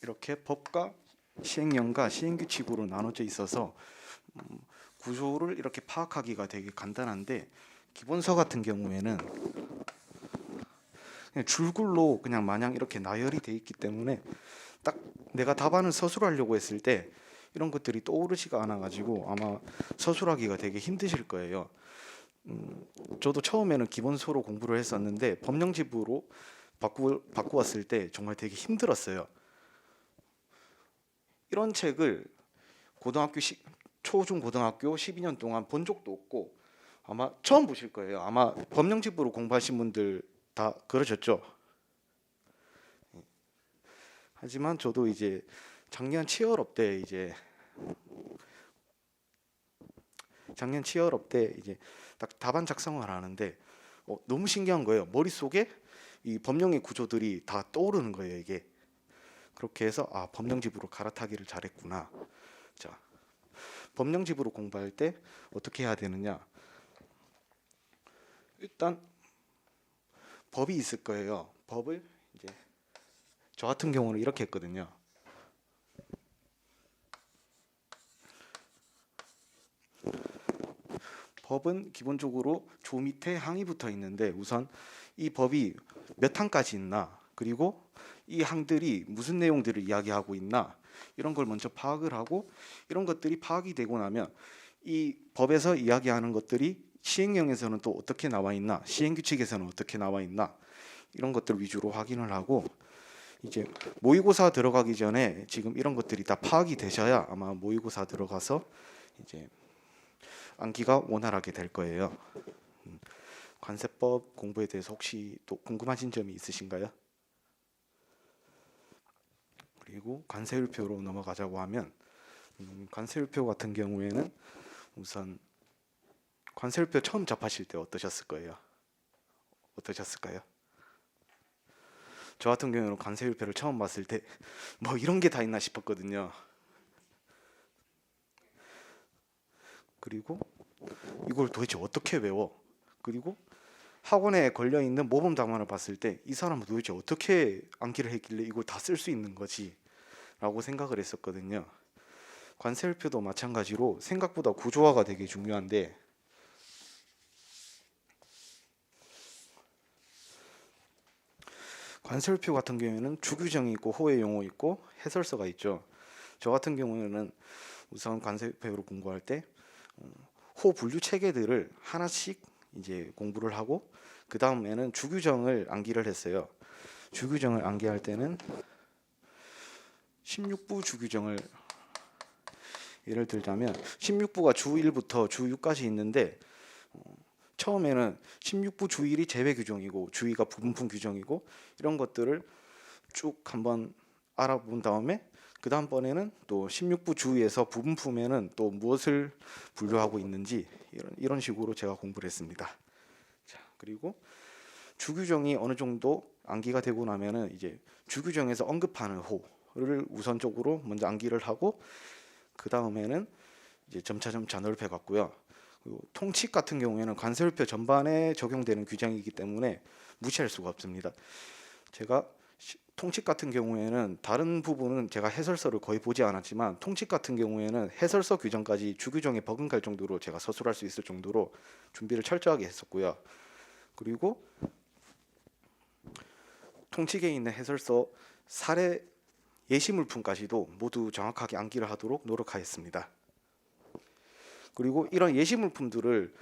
이렇게 법과 시행령과 시행규칙으로 나눠져 있어서 구조를 이렇게 파악하기가 되게 간단한데 기본서 같은 경우에는 그냥 줄글로 그냥 마냥 이렇게 나열이 돼 있기 때문에 딱 내가 답안을 서술하려고 했을 때 이런 것들이 떠오르지가 않아 가지고 아마 서술하기가 되게 힘드실 거예요. 저도 처음에는 기본서로 공부를 했었는데 법령집으로 바꾸었을 때 정말 되게 힘들었어요. 이런 책을 초중 고등학교 12년 동안 본 적도 없고 아마 처음 보실 거예요. 아마 법령집으로 공부하신 분들 다 그러셨죠. 하지만 저도 이제 작년 치얼업 때 이제 딱 답안 작성을 하는데 너무 신기한 거예요. 머릿속에 이 법령의 구조들이 다 떠오르는 거예요. 이게 그렇게 해서 법령집으로 갈아타기를 잘했구나. 자, 법령집으로 공부할 때 어떻게 해야 되느냐? 일단 법이 있을 거예요. 법을 이제 저 같은 경우는 이렇게 했거든요. 법은 기본적으로 조 밑에 항이 붙어 있는데 우선 이 법이 몇 항까지 있나, 그리고 이 항들이 무슨 내용들을 이야기하고 있나, 이런 걸 먼저 파악을 하고, 이런 것들이 파악이 되고 나면 이 법에서 이야기하는 것들이 시행령에서는 또 어떻게 나와 있나, 시행규칙에서는 어떻게 나와 있나, 이런 것들 위주로 확인을 하고, 이제 모의고사 들어가기 전에 지금 이런 것들이 다 파악이 되셔야 아마 모의고사 들어가서 이제 암기가 원활하게 될 거예요. 관세법 공부에 대해서 혹시 또 궁금하신 점이 있으신가요? 그리고 관세율표로 넘어가자고 하면 관세율표 같은 경우에는 우선 관세율표 처음 접하실 때 어떠셨을 거예요? 어떠셨을까요? 저 같은 경우는 관세율표를 처음 봤을 때 뭐 이런 게 다 있나 싶었거든요. 그리고 이걸 도대체 어떻게 외워? 그리고 학원에 걸려 있는 모범 답안을 봤을 때 이 사람은 도대체 어떻게 암기를 했길래 이걸 다 쓸 수 있는 거지라고 생각을 했었거든요. 관세음표도 마찬가지로 생각보다 구조화가 되게 중요한데 관세음표 같은 경우에는 주규정이 있고 호의 용어 있고 해설서가 있죠. 저 같은 경우에는 우선 관세음표로 공부할 때 호 분류 체계들을 하나씩 이제 공부를 하고 그 다음에는 주규정을 암기를 했어요. 주규정을 암기할 때는 16부 주규정을 예를 들자면 16부가 주 1부터 주 6까지 있는데 처음에는 16부 주 1이 제외 규정이고 주 2가 부분품 규정이고 이런 것들을 쭉 한번 알아본 다음에 그 다음번에는 또 16부 주 2에서 부분품에는 또 무엇을 분류하고 있는지 이런 식으로 제가 공부를 했습니다. 자, 그리고 주규정이 어느 정도 암기가 되고 나면은 이제 주규정에서 언급하는 호를 우선적으로 먼저 암기를 하고 그 다음에는 이제 점차 넓혀 갔고요. 그리고 통칙 같은 경우에는 관세음표 전반에 적용되는 규정이기 때문에 무시할 수가 없습니다. 제가 통칙 같은 경우에는 다른 부분은 제가 해설서를 거의 보지 않았지만 통칙 같은 경우에는 해설서 규정까지 주규정에 버금갈 정도로 제가 서술할 수 있을 정도로 준비를 철저하게 했었고요. 그리고 통칙에 있는 해설서 사례 예시물품까지도 모두 정확하게 암기를 하도록 노력하였습니다. 그리고 이런 예시물품들을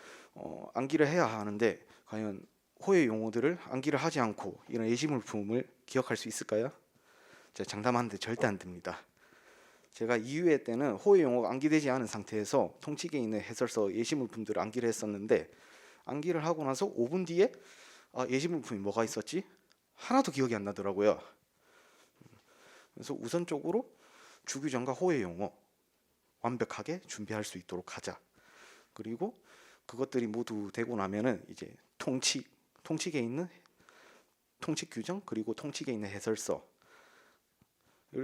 암기를 해야 하는데 과연 호의 용어들을 암기를 하지 않고 이런 예시물품을 기억할 수 있을까요? 제가 장담하는데 절대 안 됩니다. 제가 2회 때는 호의 용어가 암기되지 않은 상태에서 통칙에 있는 해설서 예시물품들을 암기를 했었는데 암기를 하고 나서 5분 뒤에 예시물품이 뭐가 있었지? 하나도 기억이 안 나더라고요. 그래서 우선적으로 주규정과 호의 용어 완벽하게 준비할 수 있도록 하자. 그리고 그것들이 모두 되고 나면은 이제 통칙에 있는 통칙 규정 그리고 통칙에 있는 해설서를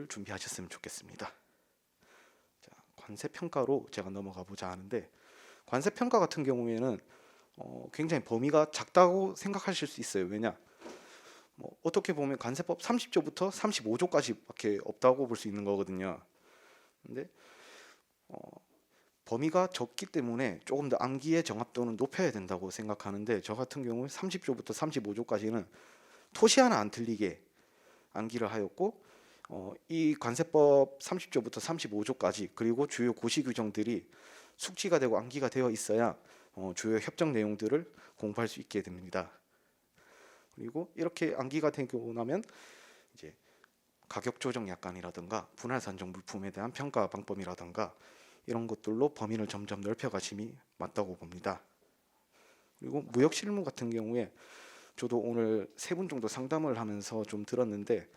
준비하셨으면 좋겠습니다. 자, 관세 평가로 제가 넘어가 보자 하는데 관세 평가 같은 경우에는 굉장히 범위가 작다고 생각하실 수 있어요. 왜냐? 어떻게 보면 관세법 30조부터 35조까지밖에 없다고 볼 수 있는 거거든요. 근데 범위가 적기 때문에 조금 더 암기의 정합도는 높여야 된다고 생각하는데 저 같은 경우는 30조부터 35조까지는 토시 하나 안 틀리게 암기를 하였고 이 관세법 30조부터 35조까지 그리고 주요 고시 규정들이 숙지가 되고 암기가 되어 있어야 주요 협정 내용들을 공부할 수 있게 됩니다. 그리고 이렇게 암기가 되고 나면 이제 가격 조정 약관이라든가 분할 산정 물품에 대한 평가 방법이라든가 이런 것들로 범위를 점점 넓혀가심이 맞다고 봅니다. 그리고 무역 실무 같은 경우에 저도 오늘 3분 정도 상담을 하면서 좀 들었는데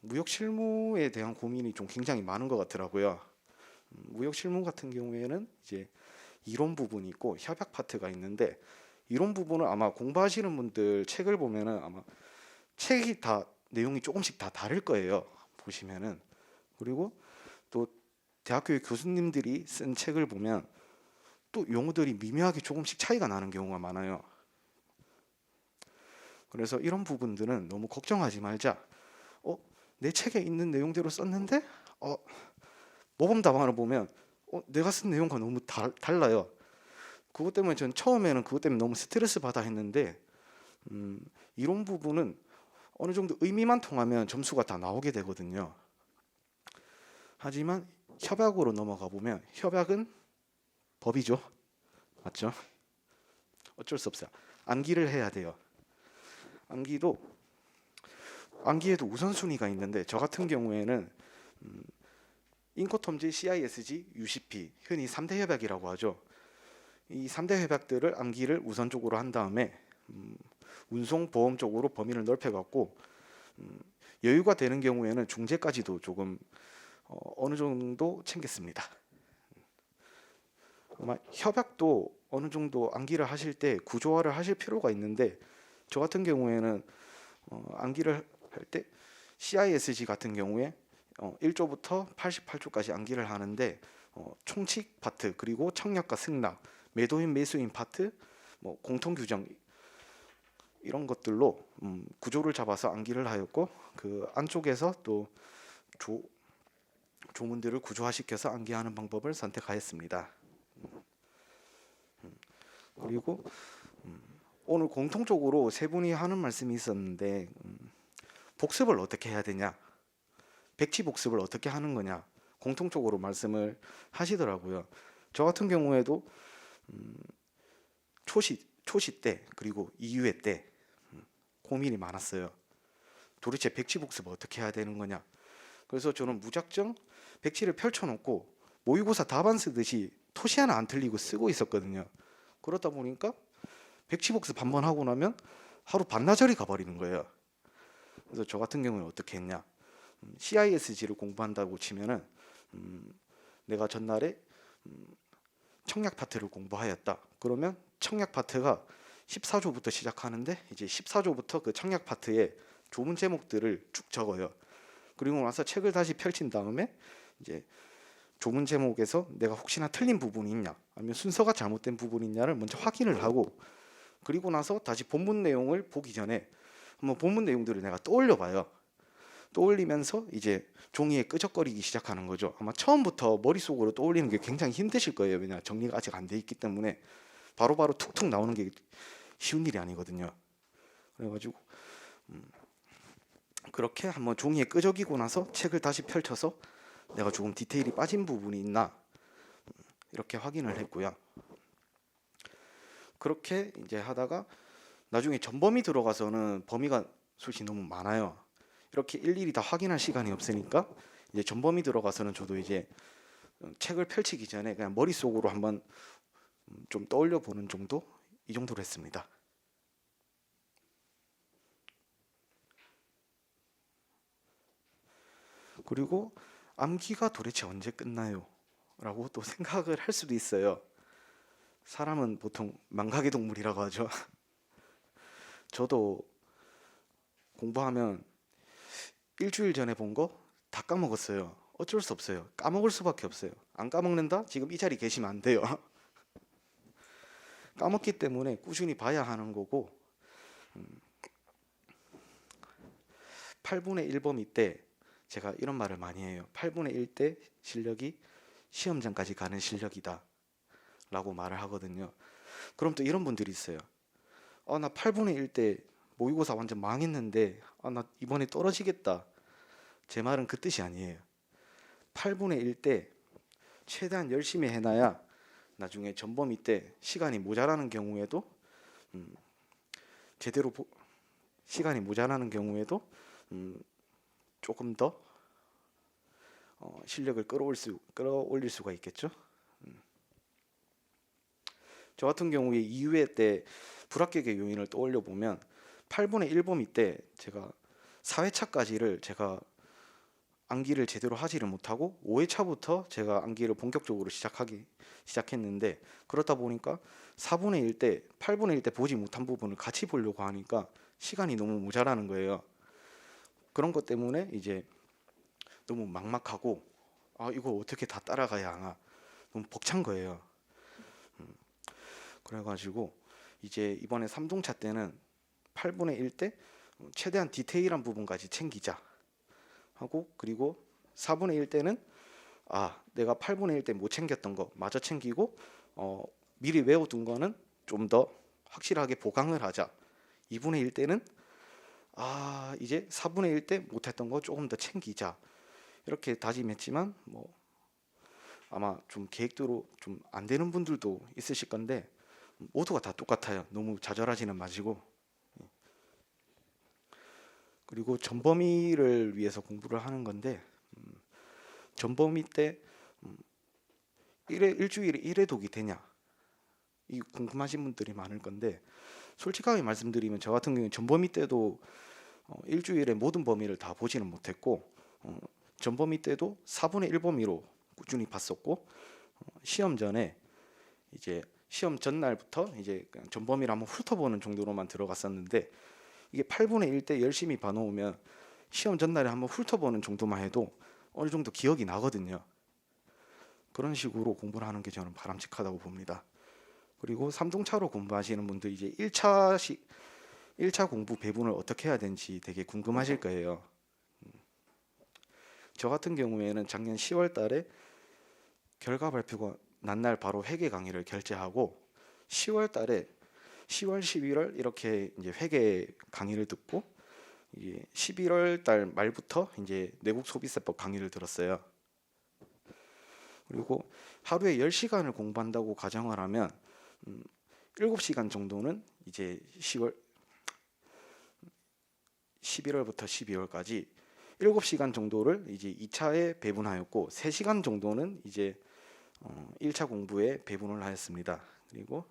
무역 실무에 대한 고민이 좀 굉장히 많은 것 같더라고요. 무역 실무 같은 경우에는 이제 이론 부분이 있고 협약 파트가 있는데 이론 부분은 아마 공부하시는 분들 책을 보면은 아마 책이 다 내용이 조금씩 다 다를 거예요. 보시면은. 그리고 또 대학교 교수님들이 쓴 책을 보면 또 용어들이 미묘하게 조금씩 차이가 나는 경우가 많아요. 그래서 이런 부분들은 너무 걱정하지 말자. 내 책에 있는 내용대로 썼는데 모범 답안을 보면 내가 쓴 내용과 너무 달라요. 그것 때문에 전 처음에는 그것 때문에 너무 스트레스 받아 했는데 이론 부분은 어느 정도 의미만 통하면 점수가 다 나오게 되거든요. 하지만 협약으로 넘어가 보면 협약은 법이죠. 맞죠? 어쩔 수 없어요. 암기를 해야 돼요. 암기에도 우선순위가 있는데 저 같은 경우에는 인코텀지, CISG, UCP 흔히 3대 협약이라고 하죠. 이 3대 협약들을 암기를 우선적으로 한 다음에 운송 보험 쪽으로 범위를 넓혀갖고 여유가 되는 경우에는 중재까지도 조금 어느 정도 챙겼습니다. 아마 협약도 어느 정도 암기를 하실 때 구조화를 하실 필요가 있는데 저 같은 경우에는 암기를 할 때 CISG 같은 경우에 1조부터 88조까지 암기를 하는데 총칙 파트, 그리고 청약과 승낙, 매도인 매수인 파트, 뭐 공통 규정 이런 것들로 구조를 잡아서 암기를 하였고, 그 안쪽에서 또 조문들을 구조화시켜서 암기하는 방법을 선택하였습니다. 그리고 오늘 공통적으로 세 분이 하는 말씀이 있었는데, 복습을 어떻게 해야 되냐, 백지 복습을 어떻게 하는 거냐, 공통적으로 말씀을 하시더라고요. 저 같은 경우에도 초시 때 그리고 2유회 때 고민이 많았어요. 도대체 백지 복습을 어떻게 해야 되는 거냐. 그래서 저는 무작정 백지를 펼쳐놓고 모의고사 답안 쓰듯이 토시 하나 안 틀리고 쓰고 있었거든요. 그러다 보니까 백지 복습 한 번 하고 나면 하루 반나절이 가버리는 거예요. 그래서 저 같은 경우는 어떻게 했냐, CISG를 공부한다고 치면은 내가 전날에 청약 파트를 공부하였다. 그러면 청약 파트가 14조부터 시작하는데, 이제 14조부터 그 청약 파트에 조문 제목들을 쭉 적어요. 그리고 나서 책을 다시 펼친 다음에 이제 조문 제목에서 내가 혹시나 틀린 부분이 있냐, 아니면 순서가 잘못된 부분이 있냐를 먼저 확인을 하고, 그리고 나서 다시 본문 내용을 보기 전에 한번 본문 내용들을 내가 떠올려 봐요. 떠올리면서 이제 종이에 끄적거리기 시작하는 거죠. 아마 처음부터 머릿속으로 떠올리는 게 굉장히 힘드실 거예요. 왜냐, 정리가 아직 안 돼 있기 때문에 바로바로 툭툭 나오는 게 쉬운 일이 아니거든요. 그래가지고 그렇게 한번 종이에 끄적이고 나서 책을 다시 펼쳐서 내가 조금 디테일이 빠진 부분이 있나 이렇게 확인을 했고요. 그렇게 이제 하다가 나중에 전범위 들어가서는 범위가 솔직히 너무 많아요. 이렇게 일일이 다 확인할 시간이 없으니까 이제 전범위 들어가서는 저도 이제 책을 펼치기 전에 그냥 머릿속으로 한번 좀 떠올려 보는 정도, 이 정도로 했습니다. 그리고 암기가 도대체 언제 끝나요? 라고 또 생각을 할 수도 있어요. 사람은 보통 망각의 동물이라고 하죠. 저도 공부하면 일주일 전에 본 거 다 까먹었어요. 어쩔 수 없어요. 까먹을 수밖에 없어요. 안 까먹는다? 지금 이 자리 계시면 안 돼요. 까먹기 때문에 꾸준히 봐야 하는 거고, 8분의 1범위 때 제가 이런 말을 많이 해요. 8분의 1 때 실력이 시험장까지 가는 실력이다 라고 말을 하거든요. 그럼 또 이런 분들이 있어요. 나 8분의 1 때 모의고사 완전 망했는데 나 이번에 떨어지겠다. 제 말은 그 뜻이 아니에요. 8분의 1 때 최대한 열심히 해놔야 나중에 전범위 때 시간이 모자라는 경우에도 시간이 모자라는 경우에도 조금 더 실력을 끌어올릴 수가 있겠죠. 저 같은 경우에 2유회 때 불합격의 요인을 떠올려 보면 8분의 1범위 때 제가 4회차까지를 제가 암기를 제대로 하지를 못하고 5회차부터 제가 암기를 본격적으로 시작했는데, 그렇다 보니까 4분의 1 때 8분의 1 때 보지 못한 부분을 같이 보려고 하니까 시간이 너무 모자라는 거예요. 그런 것 때문에 이제 너무 막막하고 이거 어떻게 다 따라가야 하나, 너무 벅찬 거예요. 그래가지고 이제 이번에 3동차 때는 8분의 1 때 최대한 디테일한 부분까지 챙기자 하고, 그리고 4분의 1 때는 내가 8분의 1 때 못 챙겼던 거 마저 챙기고 미리 외워둔 거는 좀 더 확실하게 보강을 하자. 2분의 1 때는 이제 4분의 1 때 못했던 거 조금 더 챙기자. 이렇게 다짐했지만 아마 좀 계획대로 좀 안 되는 분들도 있으실 건데 모두가 다 똑같아요. 너무 좌절하지는 마시고. 그리고 전범위를 위해서 공부를 하는 건데, 전범위 때 일주일에 1회 독이 되냐, 이 궁금하신 분들이 많을 건데, 솔직하게 말씀드리면 저 같은 경우는 전범위 때도 일주일에 모든 범위를 다 보지는 못했고, 전범위 때도 4분의 1범위로 꾸준히 봤었고, 시험 전에 이제 시험 전날부터 이제 그냥 전범위를 한번 훑어보는 정도로만 들어갔었는데, 이게 8분의 1 때 열심히 봐놓으면 시험 전날에 한번 훑어보는 정도만 해도 어느 정도 기억이 나거든요. 그런 식으로 공부를 하는 게 저는 바람직하다고 봅니다. 그리고 3중차로 공부하시는 분들 이제 1차 공부 배분을 어떻게 해야 되는지 되게 궁금하실 거예요. 저 같은 경우에는 작년 10월 달에 결과 발표가 난 날 바로 회계 강의를 결제하고 10월 달에 10월, 11월 이렇게 이제 회계 강의를 듣고 이게 11월 달 말부터 이제 내국 소비세법 강의를 들었어요. 그리고 하루에 10시간을 공부한다고 가정을 하면 7시간 정도는 이제 11월부터 12월까지 7시간 정도를 이제 2차에 배분하였고 3시간 정도는 이제 1차 공부에 배분을 하였습니다. 그리고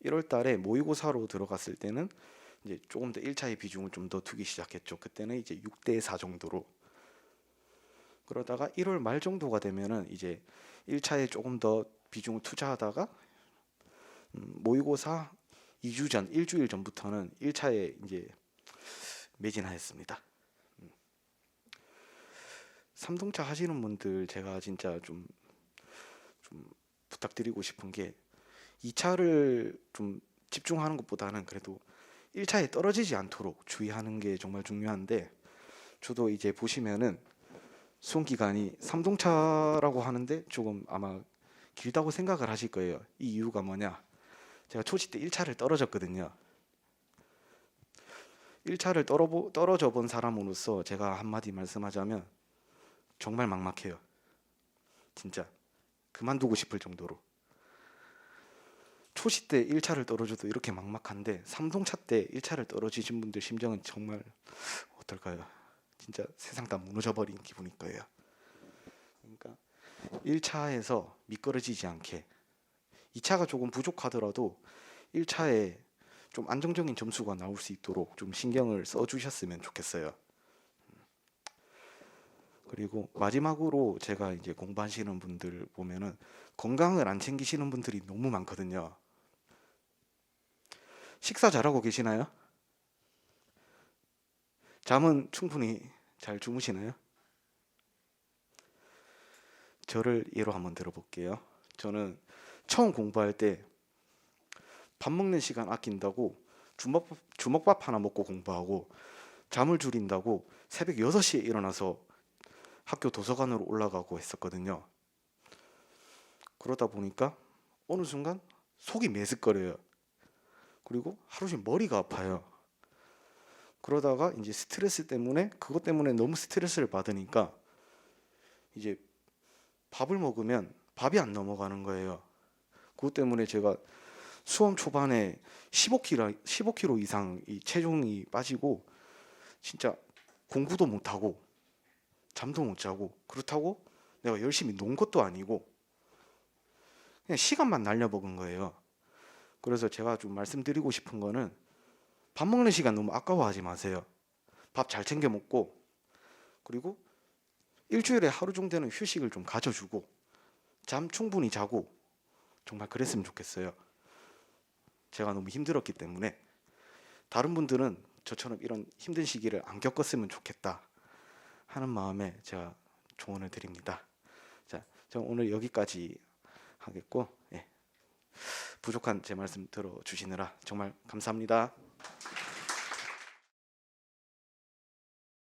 1월 달에 모의고사로 들어갔을 때는 이제 조금 더 1차의 비중을 좀 더 두기 시작했죠. 그때는 이제 6대 4 정도로. 그러다가 1월 말 정도가 되면은 이제 1차에 조금 더 비중을 투자하다가 모의고사 2주 전, 일주일 전부터는 1차에 이제 매진하였습니다. 3동차 하시는 분들 제가 진짜 좀 부탁드리고 싶은 게 2차를 좀 집중하는 것보다는 그래도 1차에 떨어지지 않도록 주의하는 게 정말 중요한데 저도 이제 보시면은 수험 기간이 3동차라고 하는데 조금 아마 길다고 생각을 하실 거예요. 이 이유가 뭐냐? 제가 초시 때 1차를 떨어졌거든요. 1차를 떨어져 본 사람으로서 제가 한마디 말씀하자면 정말 막막해요. 진짜 그만두고 싶을 정도로. 초시 때 1차를 떨어져도 이렇게 막막한데 3동차 때 1차를 떨어지신 분들 심정은 정말 어떨까요? 진짜 세상 다 무너져 버린 기분일 거예요. 그러니까 1차에서 미끄러지지 않게 2차가 조금 부족하더라도 1차에 좀 안정적인 점수가 나올 수 있도록 좀 신경을 써주셨으면 좋겠어요. 그리고 마지막으로 제가 이제 공부하시는 분들 보면은 건강을 안 챙기시는 분들이 너무 많거든요. 식사 잘하고 계시나요? 잠은 충분히 잘 주무시나요? 저를 예로 한번 들어볼게요. 저는 처음 공부할 때 밥 먹는 시간 아낀다고 주먹밥 하나 먹고 공부하고 잠을 줄인다고 새벽 6시에 일어나서 학교 도서관으로 올라가고 했었거든요. 그러다 보니까 어느 순간 속이 메스꺼려요. 그리고 하루 종일 머리가 아파요. 그러다가 이제 스트레스 때문에 그것 때문에 너무 스트레스를 받으니까 이제 밥을 먹으면 밥이 안 넘어가는 거예요. 그것 때문에 제가 수험 초반에 15kg 이상 이 체중이 빠지고 진짜 공부도 못하고 잠도 못 자고 그렇다고 내가 열심히 논 것도 아니고 그냥 시간만 날려먹은 거예요. 그래서 제가 좀 말씀드리고 싶은 거는 밥 먹는 시간 너무 아까워하지 마세요. 밥 잘 챙겨 먹고 그리고 일주일에 하루 정도는 휴식을 좀 가져주고 잠 충분히 자고 정말 그랬으면 좋겠어요. 제가 너무 힘들었기 때문에 다른 분들은 저처럼 이런 힘든 시기를 안 겪었으면 좋겠다 하는 마음에 제가 조언을 드립니다. 자, 저 오늘 여기까지 하겠고 부족한 제 말씀 들어주시느라 정말 감사합니다.